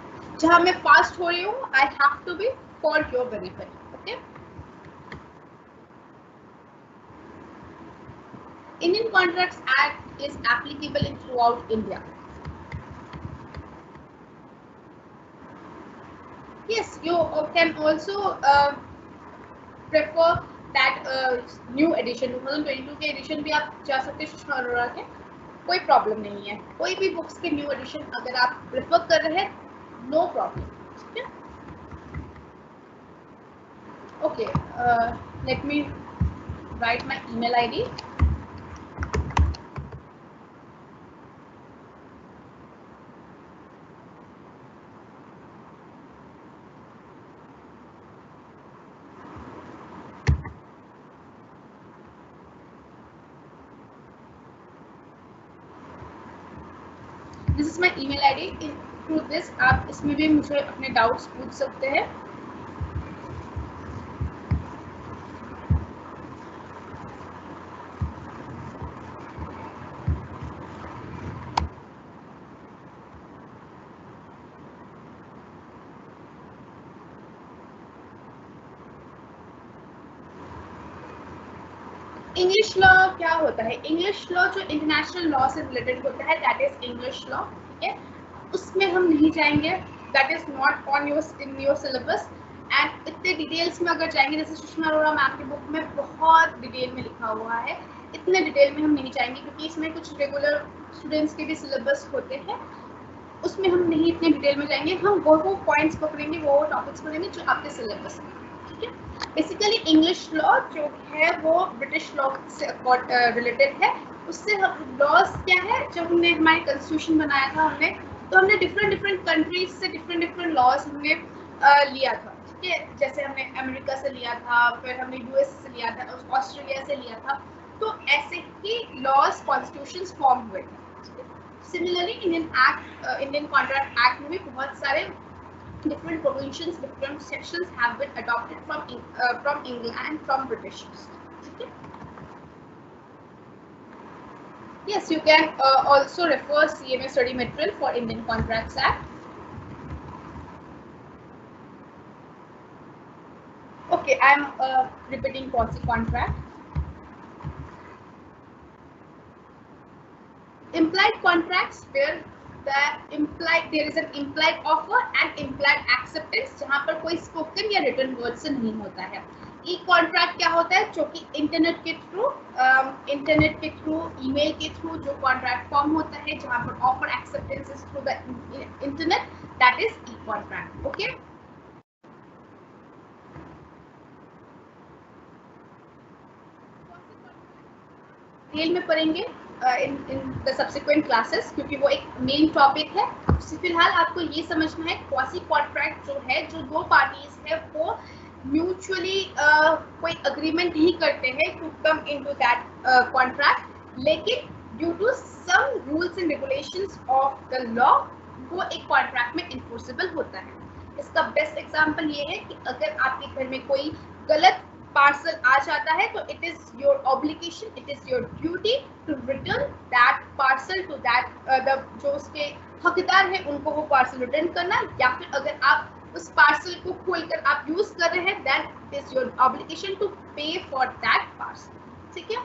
जहाँ मैं fast हो रही हूँ, I have to be for your benefit. Okay. Indian Contracts Act is applicable in throughout India. Yes, you can also prefer that new edition 2022 के एडिशन भी आप जा सकते हैं सुषमा अरोड़ा के. कोई प्रॉब्लम नहीं है. कोई भी बुक्स के न्यू एडिशन अगर आप प्रेफर कर रहे हैं, नो प्रॉब्लम. ठीक है. Okay, let me write my email ID. This is my email ID. Through this आप इसमें भी मुझे अपने डाउट्स पूछ सकते हैं. इंग्लिश लॉ क्या होता है? इंग्लिश लॉ जो इंटरनेशनल लॉ से रिलेटेड होता है, दैट इज इंग्लिश लॉ. ठीक है, उसमें हम नहीं जाएंगे. That is not on your in your syllabus. And इतने डिटेल्स में अगर जाएंगे, जैसे सुषमा अरोड़ा मैम की बुक में बहुत डिटेल में लिखा हुआ है, इतने डिटेल में हम नहीं जाएंगे क्योंकि इसमें कुछ रेगुलर स्टूडेंट्स के भी सिलेबस होते हैं. उसमें हम नहीं इतने डिटेल में जाएंगे. हम वो पॉइंट्स पकड़ेंगे, वो टॉपिक्स पकड़ेंगे जो आपके सिलेबस में. ठीक है, बेसिकली इंग्लिश लॉ जो है वो ब्रिटिश लॉ से रिलेटेड है. उससे हम लॉज क्या है, जब हमने हमारी कॉन्स्टिट्यूशन बनाया था हमने डिफरेंट कंट्रीज से डिफरेंट लॉज हमने लिया था. ठीक है, जैसे हमने अमेरिका से लिया था, फिर हमने यूएस से लिया था, ऑस्ट्रेलिया से लिया था. तो ऐसे ही लॉज कॉन्स्टिट्यूशंस फॉर्म हुए थे. सिमिलरली इंडियन कॉन्ट्रैक्ट एक्ट में भी बहुत सारे different provisions, different sections have been adopted from England and from British. Okay? Yes, you can also refer CMA study material for Indian Contracts Act. Okay, I am repeating quasi contract. Implied contracts where there is an implied offer and implied acceptance, जहाँ पर कोई spoken या written word से नहीं होता है. ई कॉन्ट्रैक्ट क्या होता है, जो कि इंटरनेट के थ्रू ईमेल के थ्रू जो कॉन्ट्रैक्ट फॉर्म होता है, जहाँ पर offer acceptance is through the internet, that is E contract. Okay, detail में पढ़ेंगे इन द सब्सिक्वेंट क्लासेस, क्योंकि वो एक मेन टॉपिक है. फिलहाल आपको ये समझना है क्वासी कॉन्ट्रैक्ट जो है, जो दो पार्टीज है वो म्यूचुअली कोई अग्रीमेंट नहीं करते हैं to come into that contract, लेकिन due to some rules and regulations of the law वो एक कॉन्ट्रैक्ट में इन्फोर्सेबल होता है. इसका बेस्ट एग्जांपल ये है कि अगर आपके घर में कोई गलत पार्सल आ जाता है तो it is your obligation, it is your duty to return that parcel to that जो उसके हकदार है उनको वो पार्सल रिटर्न करना. या फिर अगर आप उस पार्सल को खोलकर आप यूज कर रहे हैं, then it is your obligation to pay for that parcel. ठीक है,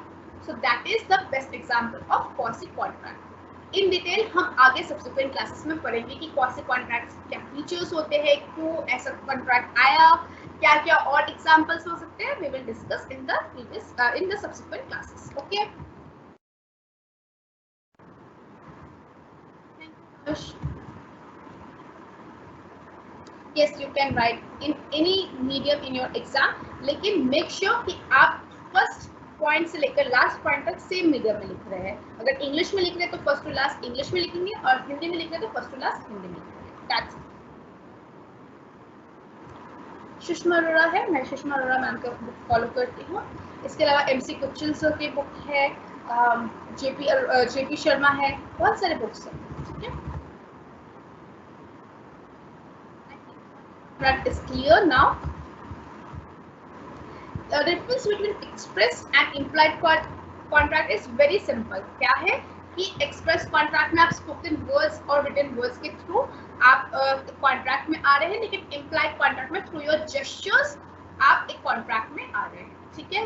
so that is the best example of quasi contract. In detail हम आगे सब्सिक्वेंट क्लासेस में पढ़ेंगे कि क्वासी कॉन्ट्रैक्ट्स क्या फीचर्स होते हैं, क्यों ऐसा कॉन्ट्रैक्ट आया, क्या क्या और एग्जांपल्स हो सकते हैं. We will discuss in the subsequent classes. Okay, yes, you can write in any medium in your exam, लेकिन make sure कि आप फर्स्ट पॉइंट से लेकर लास्ट पॉइंट तक सेम मीडियम में लिख रहे हैं. अगर इंग्लिश में लिख रहे हैं तो फर्स्ट टू लास्ट इंग्लिश में लिखेंगे, और हिंदी में लिख रहे हैं तो फर्स्ट टू लास्ट हिंदी में लिखेंगे. दैट्स सुषमा अरोड़ा है, मैं सुषमा अरोड़ा मैम का बुक फॉलो करती हूँ. इसके अलावा MC कुचल सर की बुक है, JP शर्मा है, बहुत सारे बुक्स हैं. ठीक है, that is clear now. The difference between express and implied contract is very simple. क्या है कि एक्सप्रेस कॉन्ट्रैक्ट में आप स्पोकन वर्ड्स और रिटन वर्ड्स के थ्रू आप कॉन्ट्रैक्ट में आ रहे हैं, लेकिन इम्प्लाइड कॉन्ट्रैक्ट में थ्रू योर जेस्चर्स आप एक कॉन्ट्रैक्ट में आ रहे हैं. ठीक है,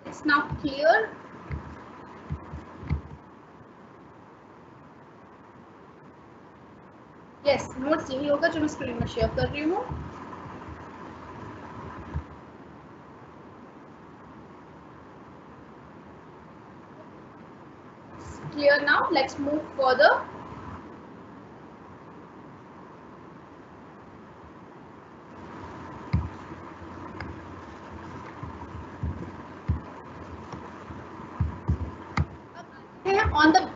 it's now clear. Yes, notes यही होगा जो मैं स्क्रीन में शेयर कर रही हूँ. Clear now. Let's move further.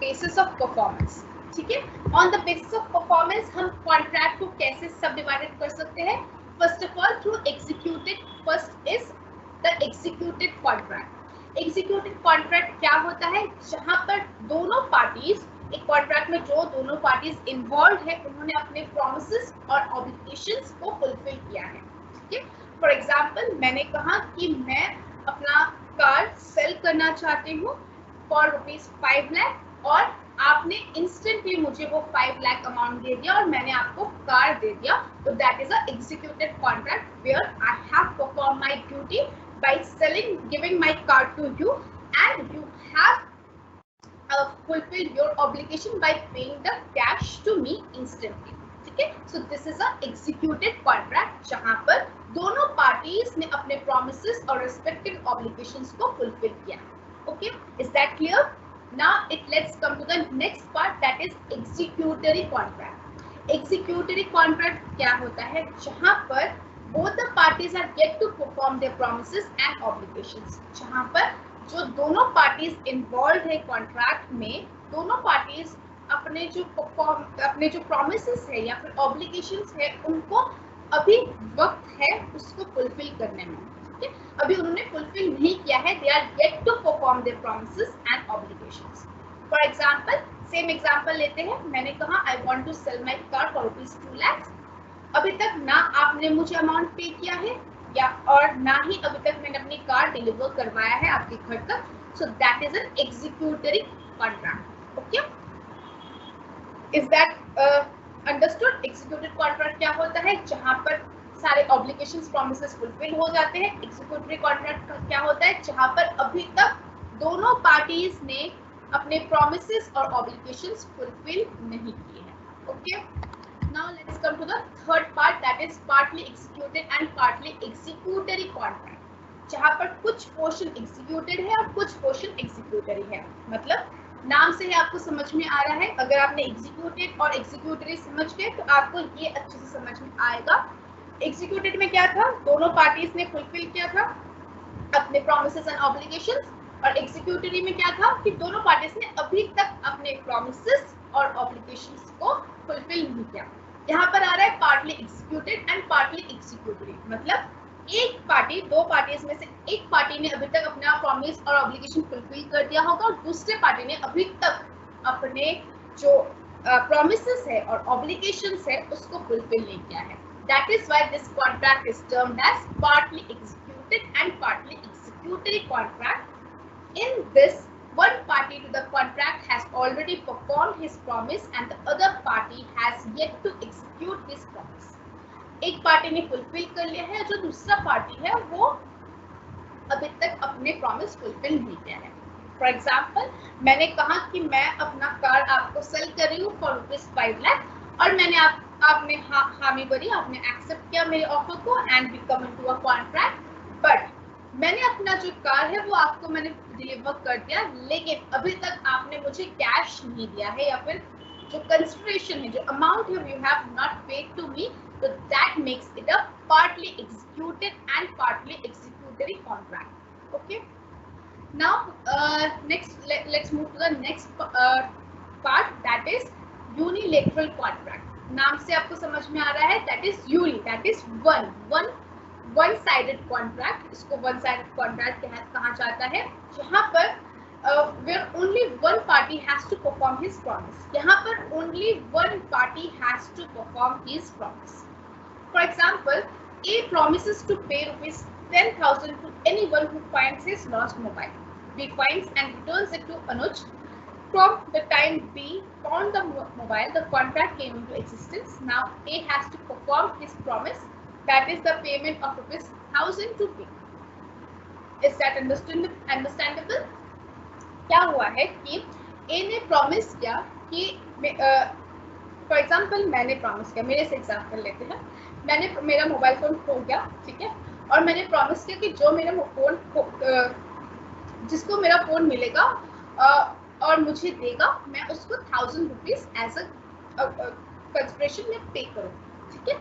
Basis of performance. ठीक है, on the basis of performance हम कॉन्ट्रैक्ट को कैसे सब डिवाइडेड कर सकते हैं? First of all through executed, first is the executed contract. Executed contract क्या होता है? जहां पर दोनों पार्टीज, एक कॉन्ट्रैक्ट में जो दोनों पार्टीज इन्वॉल्व है उन्होंने अपने प्रॉमिसेस और ऑब्लिगेशंस को फुलफिल किया है। ठीक है, फॉर एग्जांपल मैंने कहा कि मैं अपना कार सेल करना चाहती हूँ फॉर ₹5 लाख और आपने इंस्टेंटली मुझे वो 5 लाख अमाउंट दे दिया और मैंने आपको कार दे दिया, तो that is a executed contract where I have perform my duty by selling, giving my car to you and you have fulfill your obligation by paying the cash to me instantly. ठीक है, so this is a executed contract जहां पर दोनों पार्टीज ने अपने promises और respective obligations को fulfill किया। Okay, is that clear? Now let's come to the next part, that is executory contract. Executory contract क्या होता है? जहां पर both the parties are yet to perform their promises and obligations, जहां पर जो दोनों पार्टीज इन्वॉल्व है कॉन्ट्रैक्ट में, दोनों पार्टीज अपने जो प्रॉमिसेस है या फिर ऑब्लिगेशंस है उनको अभी वक्त है उसको फुलफिल करने में। ठीक है, अभी उन्होंने फुलफिल नहीं किया है, they are yet to perform their promises and obligations. For example, same example लेते हैं, मैंने कहा I want to sell my car for ₹2 lakh. अभी तक ना आपने मुझे अमाउंट पे किया है या और ना ही अभी तक मैंने अपनी कार डिलीवर करवाया है आपके घर तक, सो that is N executory contract. Okay, is that understood? Executed contract क्या होता है? जहां पर सारे ऑब्लिगेशंस प्रॉमिसेस फुलफिल हो जाते हैं। एग्जीक्यूटरी कॉन्ट्रैक्ट क्या होता है? जहां पर अभी तक दोनों पार्टीज ने अपने प्रॉमिसेस और ऑब्लिगेशंस फुलफिल नहीं किए हैं। Okay, now let's come to the third part, that is partly executed and partly executory contract, जहां पर कुछ पोर्शन एग्जीक्यूटेड है और कुछ पोर्शन एग्जीक्यूटरी है। मतलब नाम से ही आपको समझ में आ रहा है, अगर आपने एग्जीक्यूटेड और एग्जीक्यूटरी समझ गए तो आपको ये अच्छे से समझ में आएगा। एग्जीक्यूटेड में क्या था? दोनों पार्टीज ने फुलफिल किया था अपने प्रॉमिसेस एंड ऑब्लिगेशंस, और एग्जीक्यूटरी में क्या था कि दोनों पार्टीज ने अभी तक अपने प्रॉमिसेस और ऑब्लिगेशंस को फुलफिल नहीं किया। यहाँ पर आ रहा है partly executed and partly executory, मतलब एक पार्टी, दो पार्टीज में से एक पार्टी ने अभी तक अपना प्रॉमिस और ऑब्लिगेशन फुलफिल कर दिया होगा और दूसरे पार्टी ने अभी तक अपने जो प्रॉमिसेस है और ऑब्लिगेशंस है उसको फुलफिल नहीं किया है। That is why this contract is termed as partly executed and partly executory contract. In this, one party to the contract has already performed his promise and the other party has yet to execute his promise. एक पार्टी ने फुलफिल कर लिया है, जो दूसरा पार्टी है वो अभी तक अपने प्रॉमिस फुलफिल नहीं किया है। फॉर एग्जाम्पल, मैंने कहा कि मैं अपना कार आपको सेल कर रही हूँ फॉर ₹5 लाख और मैंने आपने हामी भरी, आपने एक्सेप्ट किया मेरे ऑफर को and we come into a contract, but मैंने अपना जो कार है वो आपको मैंने डिलीवर कर दिया, लेकिन अभी तक आपने मुझे कैश नहीं दिया है या फिर जो कंसिडरेशन है, जो अमाउंट है, you have not paid to me, तो that makes it a partly executed and partly executory contract. Okay, now next let's move to the next part, that is unilateral contract. नाम से आपको समझ में आ रहा है, that is uni, that is one sided contract. इसको वन साइडेड कॉन्ट्रैक्ट कहा जाता है, जहां पर where only one party has to perform his promise. यहाँ पर only one party has to perform his promise. For example, A promises to pay ₹10,000 to anyone who finds his lost mobile. B finds and returns it to Anuj. From the time B found the mobile, the contract came into existence. Now A has to perform his promise. That is the payment of ₹1,000 to B. Is that understandable? क्या हुआ है कि A ने प्रॉमिस किया कि फॉर एग्जाम्पल मैंने प्रॉमिस किया, मेरे से एग्जाम्पल लेते हैं, मेरा मोबाइल फ़ोन खो गया, ठीक है, और मैंने प्रॉमिस किया कि जो मेरा फ़ोन जिसको मेरा फ़ोन मिलेगा और मुझे देगा, मैं उसको ₹1,000 एज अ कंसिडरेशन में पे करूँ। ठीक है,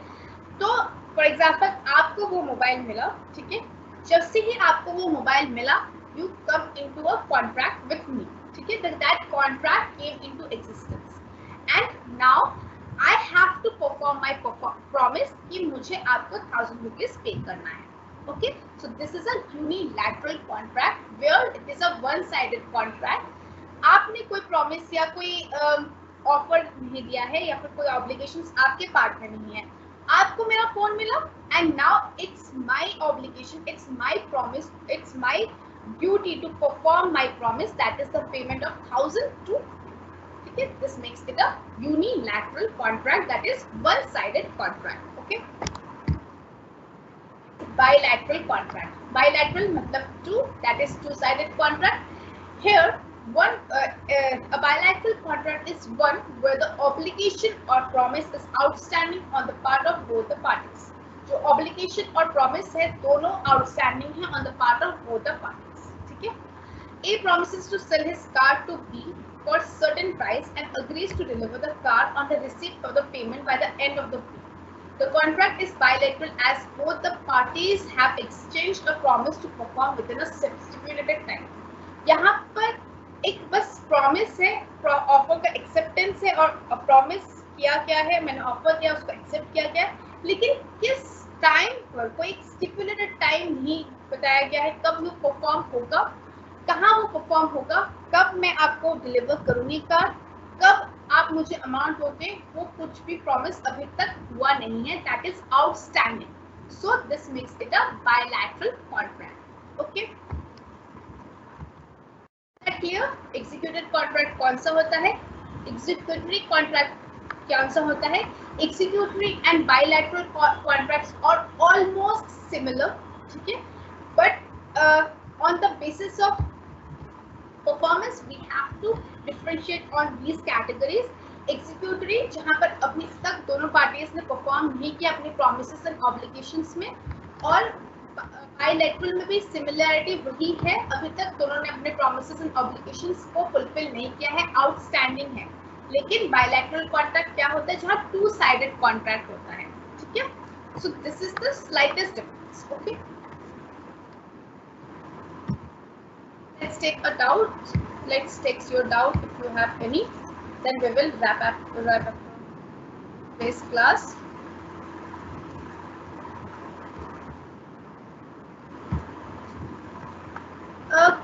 तो फॉर एग्जाम्पल आपको वो मोबाइल मिला, ठीक है, जब से ही आपको वो मोबाइल मिला, you come into a contract with me, ठीक है, that contract came into existence and now I have to perform my promise कि मुझे आपको 1000 rupees पे करना है. Okay, so this is a unilateral contract where it is a one-sided contract. आपने कोई promise या कोई offer नहीं दिया है या फिर कोई obligations आपके part में नहीं है. आपको मेरा phone मिला and now it's my obligation, it's my promise, it's my duty to perform my promise, that is the payment of 1000 to. Okay, this makes it a unilateral contract, that is one-sided contract. Okay. Bilateral contract. Bilateral matlab two, that is two-sided contract. Here, a bilateral contract is one where the obligation or promise is outstanding on the part of both the parties. जो obligation और promise है दोनों outstanding है on the part of both the parties. ठीक है? A promises to sell his car to B for certain price and agrees to deliver the car on the receipt of the payment by the end of the week. The contract is bilateral as both the parties have exchanged a promise to perform within a stipulated time. यहाँ पर एक बस promise है, offer का acceptance है और promise किया क्या है, मैंने offer किया, उसको accept किया गया, लेकिन किस time पर कोई stipulated time नहीं बताया गया है, कब वो perform होगा, कहाँ वो perform होगा, कब मैं आपको deliver करूँगी कार, कब आप मुझे अमाउंट दोगे, वो कुछ भी प्रॉमिस अभी तक हुआ नहीं है, that is outstanding. So this makes it a bilateral contract. Okay, clear? Executive contract कौन सा होता है, एग्जीक्यूटरी कॉन्ट्रैक्ट कौन सा होता है. Executory and bilateral contracts are almost similar, ठीक है, but on the basis of performance we have to differentiate on these categories. Executory जहाँ पर अभी तक दोनों parties ने perform नहीं किया अपने promises and obligations में, और bilateral में भी similarity वही है, अभी तक दोनों ने अपने promises and obligations को fulfill नहीं किया है, outstanding है. लेकिन bilateral contract क्या होता है, जहाँ two-sided contract होता है, ठीक है. So this is the slightest difference. Okay. Let's take a doubt. Let's text your doubt if you have any. Then we will wrap up today's class.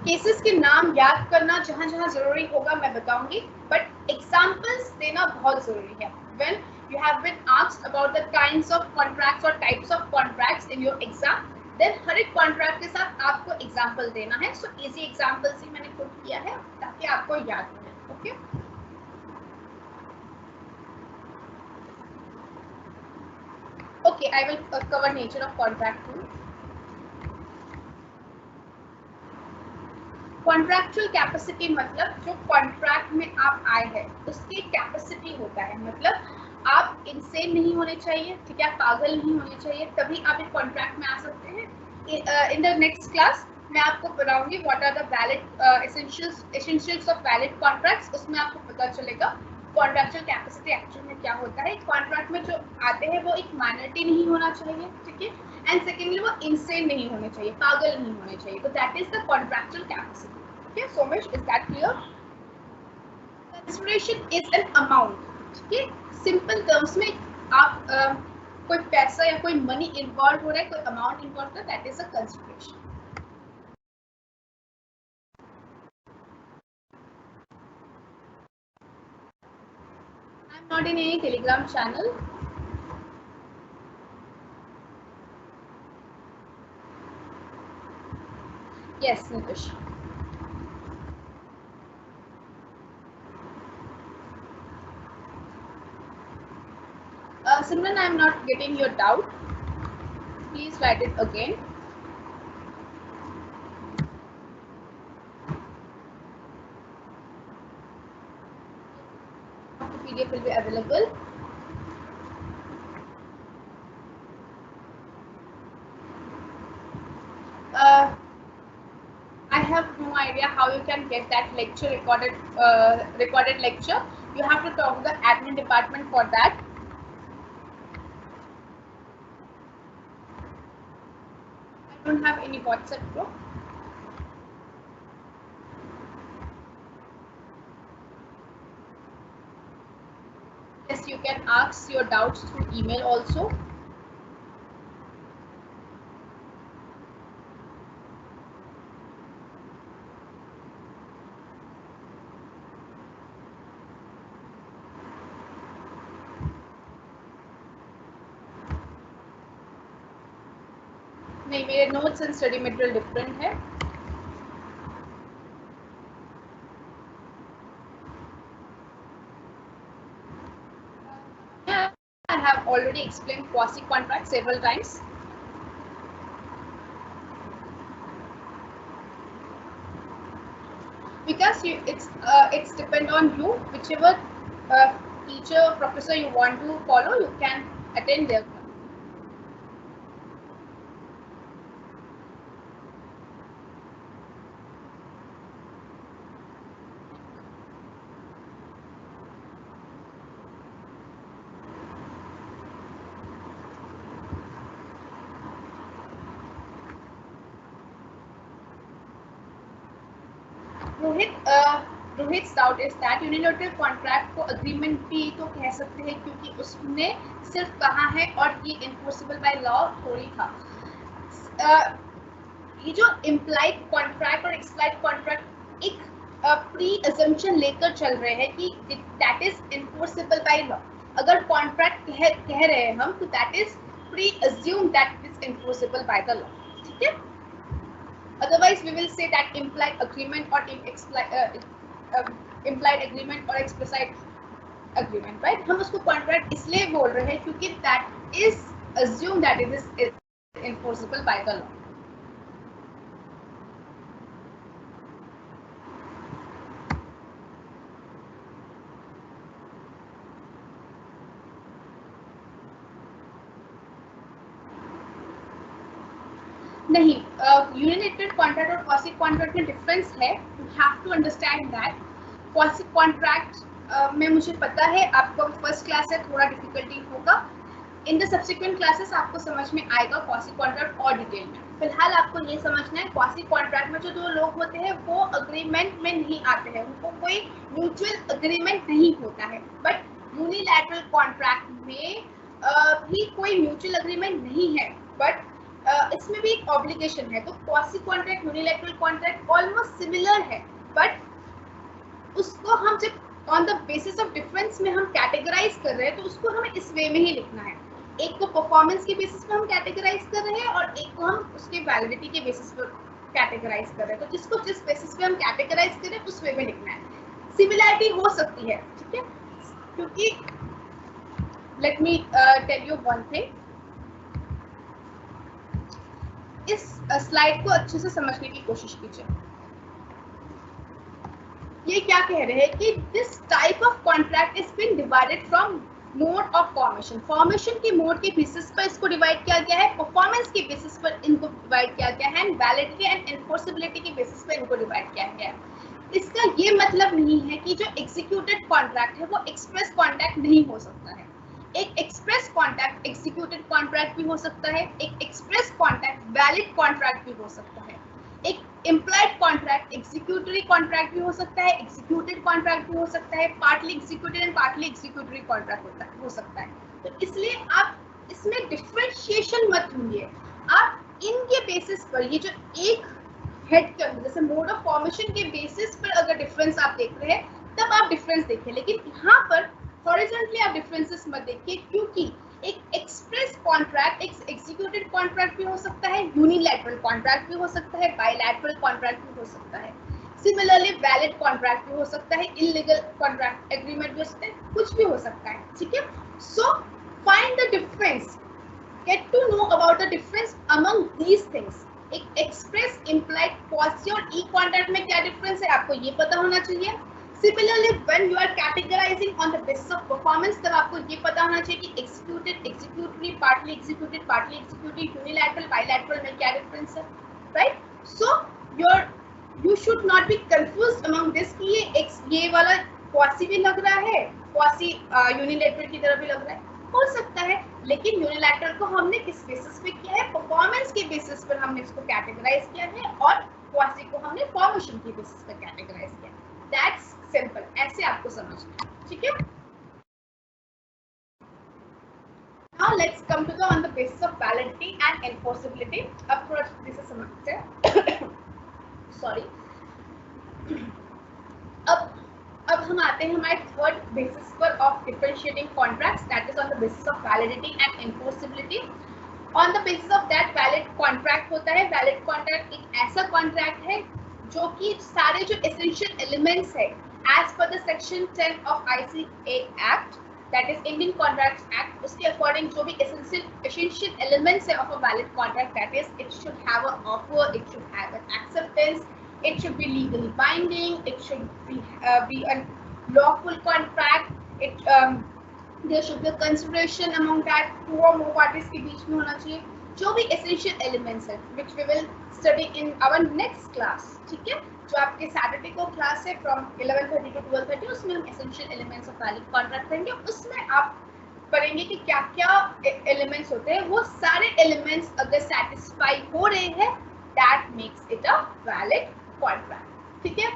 Cases के नाम याद करना जहाँ जहाँ जरूरी होगा मैं बताऊंगी, बट एग्जांपल्स देना बहुत जरूरी है. When you have been asked about the kinds of contracts or types of contracts in your exam, then हर एक कॉन्ट्रैक्ट के साथ आपको एग्जाम्पल देना है. सो इजी एग्जाम्पल्स ही मैंने खुद किया है ताकि आपको याद रहे. Okay, okay, I will cover nature of contract too. Contractual capacity मतलब जो कॉन्ट्रैक्ट में आप आए हैं उसकी कैपेसिटी होता है, मतलब आप इंसेन नहीं होने चाहिए, ठीक है, पागल नहीं होने चाहिए, तभी आप एक कॉन्ट्रैक्ट में आ सकते हैं. इन द नेक्स्ट क्लास मैं आपको बताऊंगी what are the valid essentials of valid contracts. उसमें आपको पता चलेगा कॉन्ट्रैक्चुअल कैपेसिटी एक्चुअल में क्या होता है. कॉन्ट्रैक्ट में जो आते हैं वो एक माइनॉरिटी नहीं होना चाहिए, ठीक है, एंड सेकेंडली वो इंसेन नहीं होने चाहिए, पागल नहीं होने चाहिए. तो that is the contractual capacity. Okay, Somesh, is that clear? Consideration is an amount. ठीक है, सिंपल टर्म्स में आप कोई पैसा या कोई मनी इन्वॉल्व हो रहा है, कोई अमाउंट इन्वॉल्व हो रहा है, that is a consideration. I am not in any Telegram channel. Yes Nitish. Simran, I am not getting your doubt. Please write it again. The PDF will be available. I have no idea how you can get that lecture recorded lecture. You have to talk to the admin department for that. I don't have any WhatsApp group. Yes, you can ask your doubts through email also. नहीं, मेरे notes and study material different है. I have already explained quasi contract several times. Because it's depend on you, whichever teacher professor you want to follow, you can attend their class. Rohit doubt is that unilateral contract को अग्रीमेंट भी तो कह सकते हैं, क्योंकि उसने सिर्फ कहा है और ये इन्फोर्सेबल बाय लॉ थोड़ी था. ये जो इम्प्लाइड कॉन्ट्रैक्ट और एक्सप्लाइड कॉन्ट्रैक्ट एक प्री अजम्पशन लेकर चल रहे हैं कि that is enforceable by law. अगर कॉन्ट्रैक्ट कह रहे हैं हम, तो that is pre assume that is enforceable by the law. ठीक है. Otherwise, we will say that implied agreement or implied agreement or explicit agreement, right? हम उसको contract इसलिए बोल रहे हैं क्योंकि that is assume that it is enforceable by the law. नहीं, यूनिलेटरल कॉन्ट्रैक्ट और क्वासी कॉन्ट्रैक्ट में डिफरेंस है. You have to understand that quasi contract में मुझे पता है आपको फर्स्ट क्लास से थोड़ा डिफिकल्टी होगा. इन द सब्सिक्वेंट क्लासेस आपको समझ में आएगा क्वासी कॉन्ट्रैक्ट और डिटेल में. फिलहाल आपको ये समझना है क्वासी कॉन्ट्रैक्ट में जो दो लोग होते हैं वो अग्रीमेंट में नहीं आते हैं, उनको कोई म्यूचुअल अग्रीमेंट नहीं होता है. बट यूनिलैटरल कॉन्ट्रैक्ट में भी कोई म्यूचुअल अग्रीमेंट नहीं है, बट इसमें भी एक ऑब्लिगेशन है. तो quasi contract unilateral contract almost similar है, बट उसको हम जब on the basis of difference में हम कैटेगराइज कर रहे हैं, तो उसको हमें इस वे में ही लिखना है. एक को परफॉर्मेंस के बेसिस पे हम कैटेगराइज कर रहे हैं और एक को हम उसके वैलिडिटी के बेसिस पर कैटेगराइज कर रहे हैं. तो जिसको जिस बेसिस पे हम कैटेगराइज करें उस वे में लिखना है. सिमिलैरिटी हो सकती है, ठीक है, क्योंकि let me tell you one thing. इस स्लाइड को अच्छे से समझने की कोशिश कीजिए. ये क्या कह रहे हैं कि this type of contract is been divided from mode of formation. Formation के मोड के बेसिस पर इसको डिवाइड किया गया है, परफॉर्मेंस के बेसिस पर इनको डिवाइड किया गया है, एंड वैलिडिटी एंड एनफोर्सेबिलिटी के बेसिस पर इनको डिवाइड किया गया है. इसका ये मतलब नहीं है कि जो एग्जीक्यूटेड कॉन्ट्रैक्ट है वो एक्सप्रेस कॉन्ट्रैक्ट नहीं हो सकता है. एक एक्सप्रेस कॉन्ट्रैक्ट एग्जीक्यूटेड कॉन्ट्रैक्ट भी हो सकता है, एक एक्सप्रेस कॉन्ट्रैक्ट वैलिड कॉन्ट्रैक्ट भी हो सकता है, एक इम्प्लाइड कॉन्ट्रैक्ट एग्जीक्यूटरी कॉन्ट्रैक्ट भी हो सकता है, एग्जीक्यूटेड कॉन्ट्रैक्ट भी हो सकता है, partly executed and partly executory contract हो सकता है. तो इसलिए आप इसमें डिफरेंशिएशन मत ढूंढिए. आप इनके बेसिस पर ये जो एक हेड कर, जैसे मोड ऑफ फॉर्मेशन के बेसिस पर अगर डिफरेंस आप देख रहे हैं तब आप डिफरेंस देखिए, लेकिन यहाँ पर हॉरिजॉन्टली आप डिफरेंसेस मत देखिए, क्योंकि एक एक्सप्रेस कॉन्ट्रैक्ट एक एग्जीक्यूटेड कॉन्ट्रैक्ट भी हो सकता है, यूनिलैटरल कॉन्ट्रैक्ट भी हो सकता है, बायलैटरल कॉन्ट्रैक्ट भी हो सकता है, सिमिलरली वैलिड कॉन्ट्रैक्ट भी हो सकता है, इलीगल कॉन्ट्रैक्ट एग्रीमेंट भी हो सकता है, कुछ भी हो सकता है. ठीक है. So find the difference, get to know about the difference among these things. एक एक्सप्रेस, इम्प्लाइड, क्वासी और ई कॉन्ट्रैक्ट में क्या डिफरेंस है आपको ये पता होना चाहिए. Similarly, when you are categorizing on the basis of performance, तब आपको ये पता होना चाहिए कि executed, executory, partly executed, partly executed, unilateral, bilateral में क्या difference है, right? So you should not be confused among this कि ये वाला quasi भी लग रहा है, quasi unilateral की तरह भी लग रहा है, हो सकता है, लेकिन यूनिलैटरल को हमने किस बेसिस पे किया है, परफॉर्मेंस के बेसिस पर हमने इसको कैटेगराइज किया है, और क्वासी को हमने फॉर्मेशन के बेसिस पर कैटेगराइज किया. That's simple. ऐसे आपको समझना है. ठीक है. let's come to the on the basis of validity and enforceability. अब थोड़ा जैसे समझते हैं सॉरी अब हम आते हैं हमारे थर्ड बेसिस पर of differentiating contracts, that is on the basis of validity and enforceability. On the basis of that valid contract होता है. वैलिड कॉन्ट्रैक्ट एक ऐसा कॉन्ट्रैक्ट है जो कि सारे जो एसेंशियल एलिमेंट्स है as per the section 10 of ICA act, that is Indian contracts act, उसके अकॉर्डिंग जो भी एसेंशियल एलिमेंट्स है of a valid contract, that is it should have a offer, it should have an acceptance, it should be legally binding, it should be a lawful contract, there should be a consideration among that two or more parties के बीच में होना चाहिए. जो भी essential elements है which we will study in our next class, ठीक है, जो आपके सैटरडे को क्लास है from 11:30 to 12:30, उसमें हम essential elements of valid contract पढ़ेंगे. उसमें आप पढ़ेंगे कि क्या क्या एलिमेंट्स होते हैं. वो सारे एलिमेंट्स अगर सेटिस्फाई हो रहे हैं, that makes it a valid contract. ठीक है.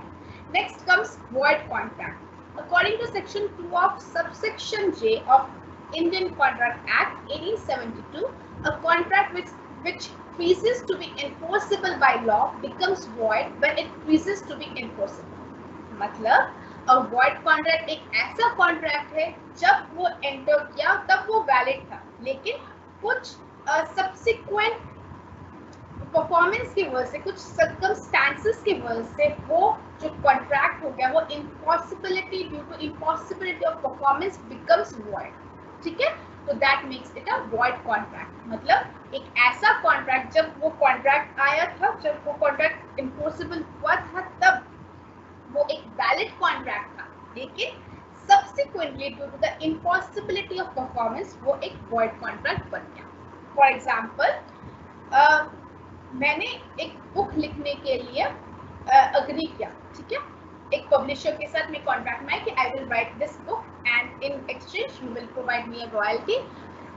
Next comes void contract. According to section 2 of subsection J of Indian Contract Act 1872, a contract which ceases to be enforceable by law becomes void when it ceases to be enforceable. मतलब a void contract एक ऐसा contract है जब वो enter किया तब वो valid था, लेकिन कुछ subsequent परफॉर्मेंस की वजह से, कुछ सर्कमस्टेंसेस की वजह से वो जो कॉन्ट्रैक्ट हो गया वो impossibility due to impossibility of performance becomes void. ठीक है, तो that makes it a void contract. मतलब एक ऐसा कॉन्ट्रैक्ट जब वो कॉन्ट्रैक्ट आया था, जब वो कॉन्ट्रैक्ट इम्पॉसिबल हुआ था, तब वो एक वैलिड कॉन्ट्रैक्ट था, लेकिन subsequently due to the impossibility of performance वो एक वॉइड कॉन्ट्रैक्ट बन गया. फॉर एग्जाम्पल, मैंने एक बुक लिखने के लिए अग्री किया, ठीक है, एक पब्लिशर के साथ मैं कॉन्ट्रैक्ट में कि I will write this book and in exchange you will provide me a royalty.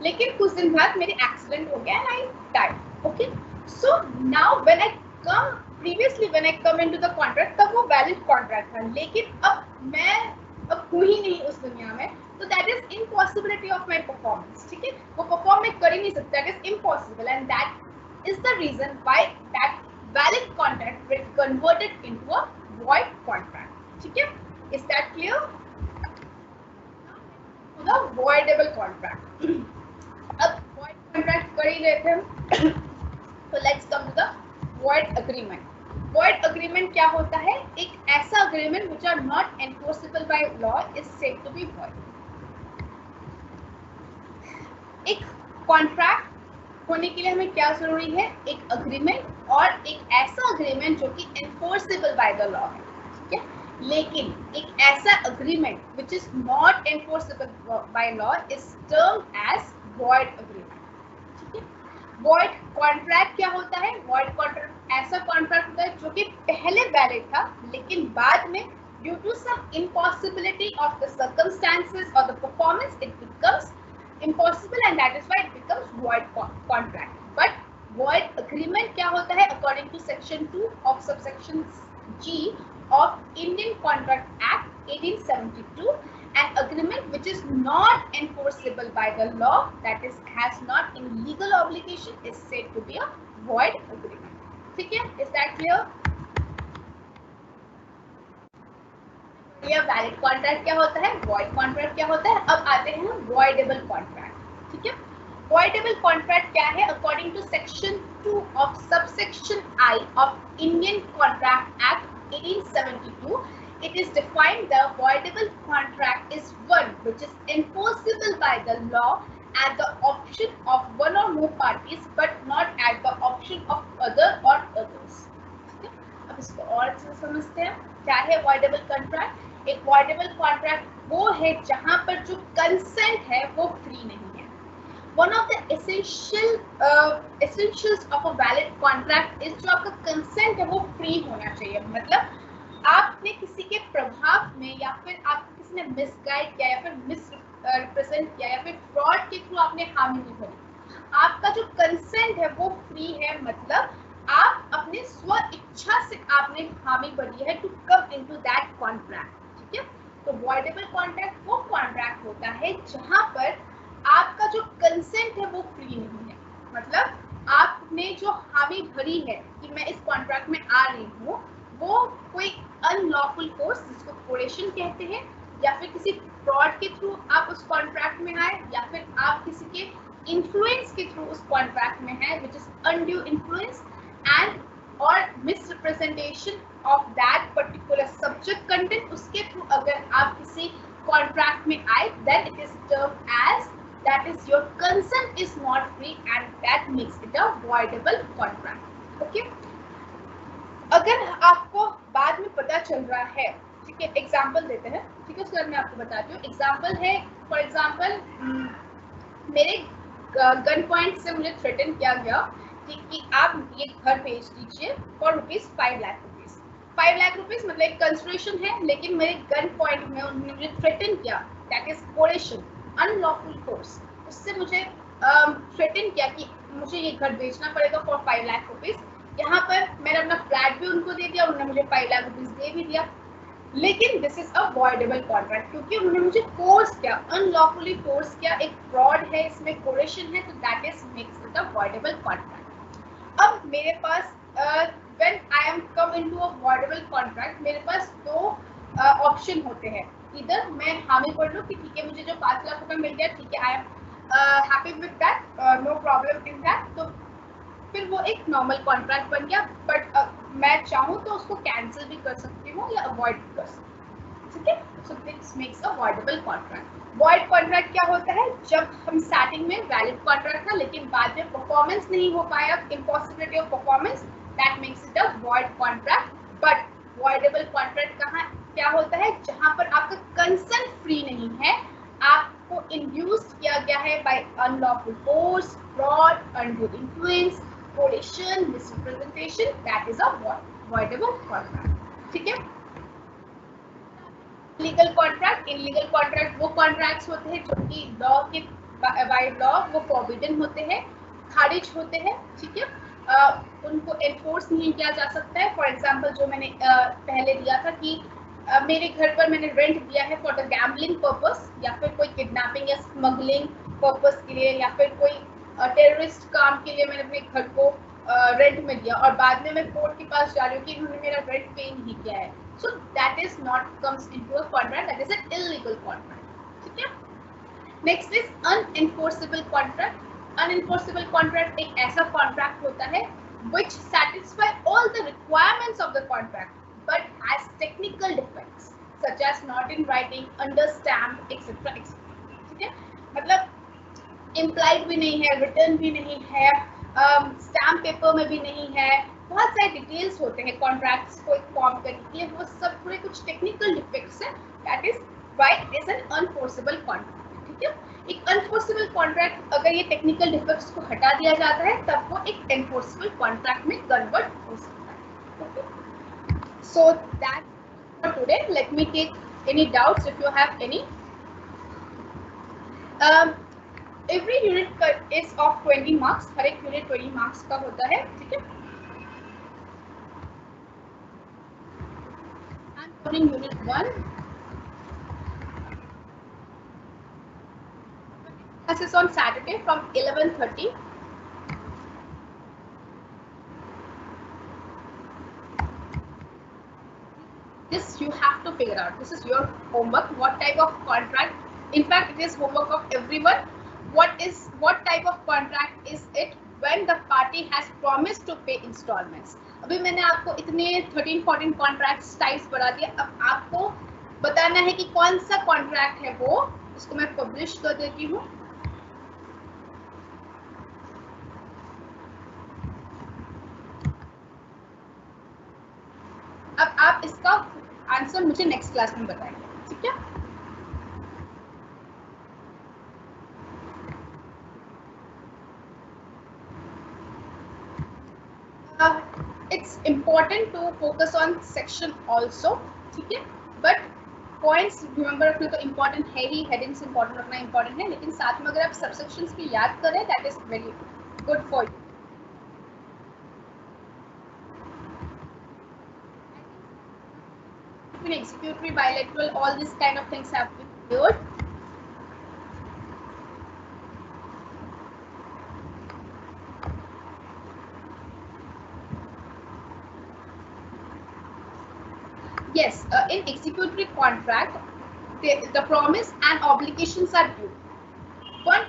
लेकिन कुछ दिन बाद मेरे एक्सीडेंट हो गया and I died. Okay, so now when I come into the contract, तब वो वैलिड कॉन्ट्रैक्ट था, लेकिन अब हूँ ही नहीं उस दुनिया में, तो that is impossibility of my performance. ठीक है, वो परफॉर्म मैं कर ही नहीं सकता, that is impossible and that is the reason why that valid contract will converted into a void contract. ठीक है, is that clear? To the voidable contract. अब void contract कर ही रहे थे हम, तो let's come to the void agreement. Void agreement क्या होता है? एक ऐसा agreement which are not enforceable by law is said to be void. एक contract होने के लिए हमें क्या जरूरी है? एक अग्रीमेंट, और एक ऐसा अग्रीमेंट जो कि एनफोर्सेबल बाय द लॉ है. ठीक है, लेकिन एक ऐसा agreement which is not enforceable by law is termed as void agreement. ठीक है, वॉइड कॉन्ट्रैक्ट क्या होता है? वॉइड कॉन्ट्रैक्ट ऐसा कॉन्ट्रैक्ट होता है जो कि पहले वैलिड था, लेकिन बाद में due to some impossibility of the circumstances और the performance it becomes impossible and that is why it becomes void contract. But void agreement क्या होता है? According to section 2 of subsection G of Indian Contract Act 1872, an agreement which is not enforceable by the law, that is has not in legal obligation, is said to be a void agreement. ठीक है, is that clear? Valid contract क्या होता है, वॉइड कॉन्ट्रैक्ट क्या होता है. अब आते हैं वॉइडेबल कॉन्ट्रैक्ट. ठीक है, वॉइडेबल कॉन्ट्रैक्ट क्या है? According to section 2 of subsection I of Indian contract act 1872, it is defined the voidable contract is one which is enforceable by the law at the option of one or more parties but not at the option of other or others. ठीक है, अब इसको और अच्छे से समझते हैं. क्या है वॉइडेबल कॉन्ट्रैक्ट? एक वॉइडेबल कॉन्ट्रैक्ट वो है जहां पर जो कंसेंट है वो फ्री नहीं है. One of the essentials of a valid contract is जो आपका कंसेंट है वो फ्री होना चाहिए. मतलब आपने किसी के प्रभाव में, या फिर आपको किसी ने मिसगाइड किया, या फिर मिसरिप्रेजेंट किया, या फिर फ्रॉड के थ्रू आपने हामी नहीं भरी, आपका जो कंसेंट है वो फ्री है. मतलब आप अपने स्व इच्छा से आपने हामी भरी है to come into that contract. ठीक है, तो वॉइडेबल कॉन्ट्रैक्ट वो कॉन्ट्रैक्ट होता है जहां पर आपका जो कंसेंट है वो फ्री नहीं है। मतलब आपने जो हामी भरी है कि मैं इस कॉन्ट्रैक्ट में आ रही हूँ, वो कोई अनलॉफुल फोर्स जिसको कोरेशन कहते हैं, या फिर किसी फ्रॉड के थ्रू आप उस कॉन्ट्रैक्ट में आए, या फिर आप किसी के इन्फ्लुएंस के थ्रू उस कॉन्ट्रैक्ट में है, which is undue influence and और misrepresentation of that particular subject content, उसके थ्रू अगर आप किसी कॉन्ट्रैक्ट में आए, then it is termed as that is your consent is not free and that makes it a voidable contract. Okay, अगर आपको बाद में पता चल रहा है, ठीक है, एग्जांपल देते हैं, ठीक है, उसके बाद मैं आपको बताती हूँ। एग्जांपल है, फॉर एग्जांपल मेरे गन पॉइंट से मुझे थ्रेटन किया गया कि आप ये घर भेज दीजिए फॉर ₹5 लाख। 5 लाख रुपीज मतलब एक कंसिडरेशन है, लेकिन मेरे गन पॉइंट में उन्होंने मुझे थ्रेटन किया, दैट इज कोरेशन, अनलॉफुल फोर्स। उससे मुझे थ्रेटन किया कि मुझे ये घर बेचना पड़ेगा फॉर 5 लाख रुपीज। यहाँ पर मैंने अपना फ्लैट भी उनको दे दिया, उन्होंने मुझे 5 लाख रुपीज दे भी दिया, लेकिन this is a voidable contract क्योंकि उन्होंने मुझे फोर्स किया, अनलॉफुली फोर्स किया, एक फ्रॉड है, इसमें कोरेशन है, तो that is makes it a voidable contract. अब मेरे पास when I am come into a voidable contract, मेरे पास दो ऑप्शन होते हैं। इधर मैं हामी कर लूँ कि ठीक है मुझे जो 5 लाख रुपए मिल गया, ठीक है, I am happy with that, no problem in that, तो फिर वो एक नॉर्मल कॉन्ट्रैक्ट बन गया। बट मैं चाहूँ तो उसको कैंसिल भी कर सकती हूँ या अवॉइड भी कर सकती हूँ, ठीक है। So this makes a voidable contract. Void contract क्या होता है? जब हम स्टार्टिंग में वैलिड कॉन्ट्रैक्ट था, लेकिन बाद में परफॉर्मेंस नहीं हो पाया, impossibility of performance, that makes it a void contract. But voidable contract कहाँ क्या होता है? जहाँ पर आपका कंसेंट फ्री नहीं है, आपको इंड्यूस्ड किया गया है by unlawful force, fraud, undue influence, coercion, misrepresentation, that is a voidable contract, ठीक है। लीगल कॉन्ट्रैक्ट, इनलीगल कॉन्ट्रैक्ट वो कॉन्ट्रैक्ट्स होते हैं जो कि लॉ के बाय लॉ वो फॉरबिडन होते हैं, खारिज होते हैं, ठीक है, उनको एनफोर्स नहीं किया जा सकता है। फॉर एग्जांपल जो मैंने पहले दिया था कि मेरे घर पर मैंने रेंट दिया है फॉर द गैम्बलिंग पर्पस, या फिर कोई किडनैपिंग या स्मगलिंग पर्पस के लिए, या फिर कोई टेररिस्ट काम के लिए मैंने अपने घर को रेंट में दिया, और बाद में मैं कोर्ट के पास जा रही हूँ कि इन्होंने मेरा रेंट पे नहीं किया है, so that is not comes into a contract, that is an illegal contract, ठीक है। Next is unenforceable contract. Unenforceable contract एक ऐसा कॉन्ट्रैक्ट होता है which satisfy all the requirements of the contract but has technical defects such as not in writing, understand, etc, etc, ठीक है। मतलब implied भी नहीं है, written भी नहीं है, स्टैम्प पेपर में भी नहीं है, बहुत सारे डिटेल्स होते हैं कॉन्ट्रैक्ट्स को फॉर्म करने के लिए, वो सब पूरे कुछ टेक्निकल डिफेक्ट्स हैं, that is why it is an unenforceable contract, ठीक है। एक अनफोर्सेबल कॉन्ट्रैक्ट अगर ये टेक्निकल डिफेक्ट्स को हटा दिया जाता है तब वो एक एनफोर्सेबल कॉन्ट्रैक्ट में कन्वर्ट हो सकता है, okay. So that for today, let me take any doubts if you have any. Every unit is of 20 marks, हर एक यूनिट 20 मार्क्स का होता है, ठीक है। I'm covering unit 1. This is on Saturday from 11:30. This you have to figure out. This is your homework. What type of contract? In fact, it is homework of everyone. What type of contract is it when the party has promised to pay installments? अभी मैंने आपको इतने 13-14 कॉन्ट्रैक्ट टाइप्स बता दिए, अब आपको बताना है कि कौन सा कॉन्ट्रैक्ट है वो। इसको मैं पब्लिश कर देती हूँ। अब आप इसका आंसर मुझे नेक्स्ट क्लास में बताएंगे, ठीक है। It's important to focus on section also, ठीक है, but points remember रखना तो important है ही, headings important रखना important है, लेकिन साथ में अगर आप subsections भी याद करें that is very good for you. Executory, bilateral, all these kind of things have been cleared. Yes, in executory contract, the promise and obligations are due. वन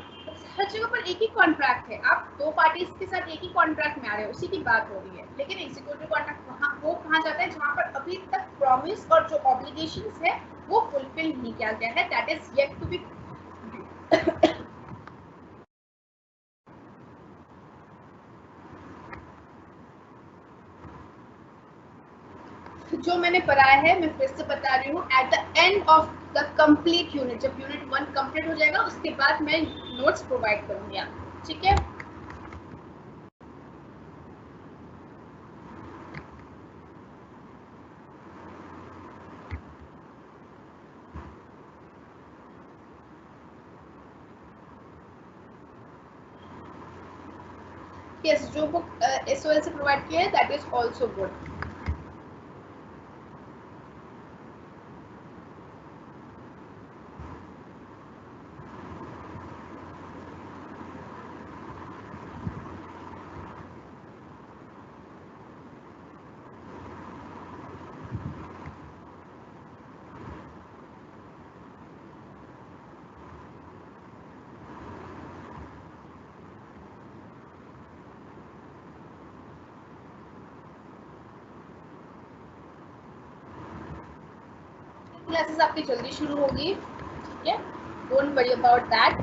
हर जगह पर एक ही कॉन्ट्रैक्ट है, आप दो पार्टीज के साथ एक ही कॉन्ट्रैक्ट में आ रहे हो, उसी की बात हो रही है। लेकिन एग्जीक्यूटिव कॉन्ट्रैक्ट वो कहाँ जाता है जहाँ पर अभी तक प्रॉमिस और जो ऑब्लिगेशंस है वो फुलफिल नहीं किया गया है, that is yet to be. जो मैंने पढ़ाया है मैं फिर से बता रही हूँ, eight the end of the complete unit, जब यूनिट 1 कंप्लीट हो जाएगा उसके बाद मैं नोट्स प्रोवाइड करूंगी आपको, ठीक है। यस, जो बुक एसओएल से प्रोवाइड किया है that is also good. Classes आपकी जल्दी शुरू होगी, ठीक है, don't worry about that,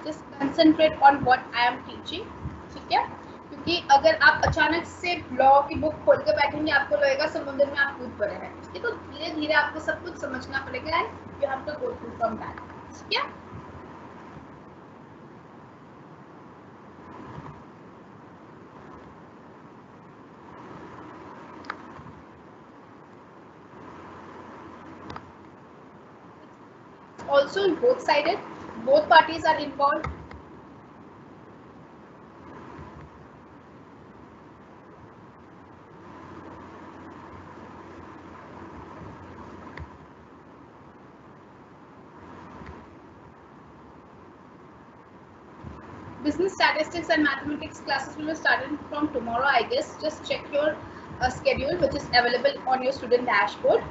just concentrate on what I am teaching, ठीक है। क्योंकि अगर आप अचानक से लॉ की बुक खोल के बैठेंगे आपको लगेगा समुद्र में आप कूद पड़े हैं, ठीक है। तो धीरे धीरे आपको सब कुछ समझना पड़ेगा and you have to go through from that, ठीक है। Also both sided, both parties are involved. Business statistics and mathematics classes will be started from tomorrow, I guess. Just check your schedule which is available on your student dashboard.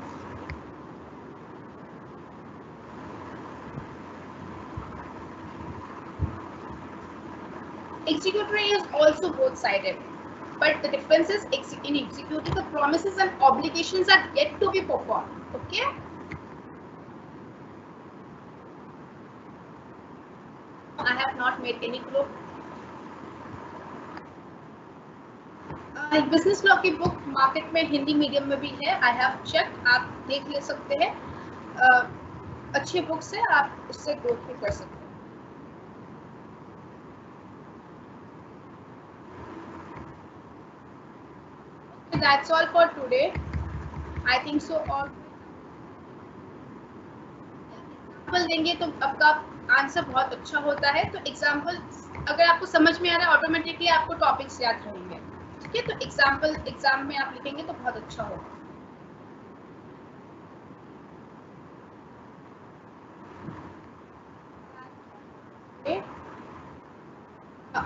Executory is also both sided, but the difference is in executory the promises and obligations are yet to be performed, okay. I have not made any group. Business law की बुक मार्केट में हिंदी मीडियम में भी है, आई हैव चेक, आप देख ले सकते हैं, अच्छी बुक्स है, आप उससे गो थ्रू कर सकते हैं। That's all for today. I think so. और एग्जाम्पल देंगे तो आपका आंसर बहुत अच्छा होता है, तो एग्जाम्पल अगर आपको समझ में आ रहा है ऑटोमेटिकली आपको टॉपिक्स याद रहेंगे, ठीक है। तो एग्जाम्पल एग्जाम में आप लिखेंगे तो बहुत अच्छा होगा।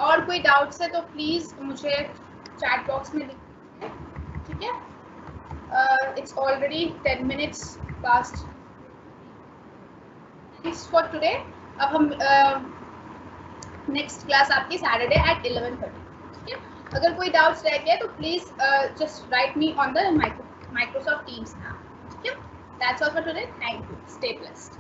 और कोई डाउट्स है तो प्लीज मुझे चैट बॉक्स में लिखिए, ठीक है। It's already 10 minutes past for today. अब हम नेक्स्ट क्लास आपकी सैटरडे एट 11:30, ठीक है। अगर कोई डाउट्स रह गए तो please just right me on the Microsoft teams app, ठीक है। That's all for today, thank you, stay blessed.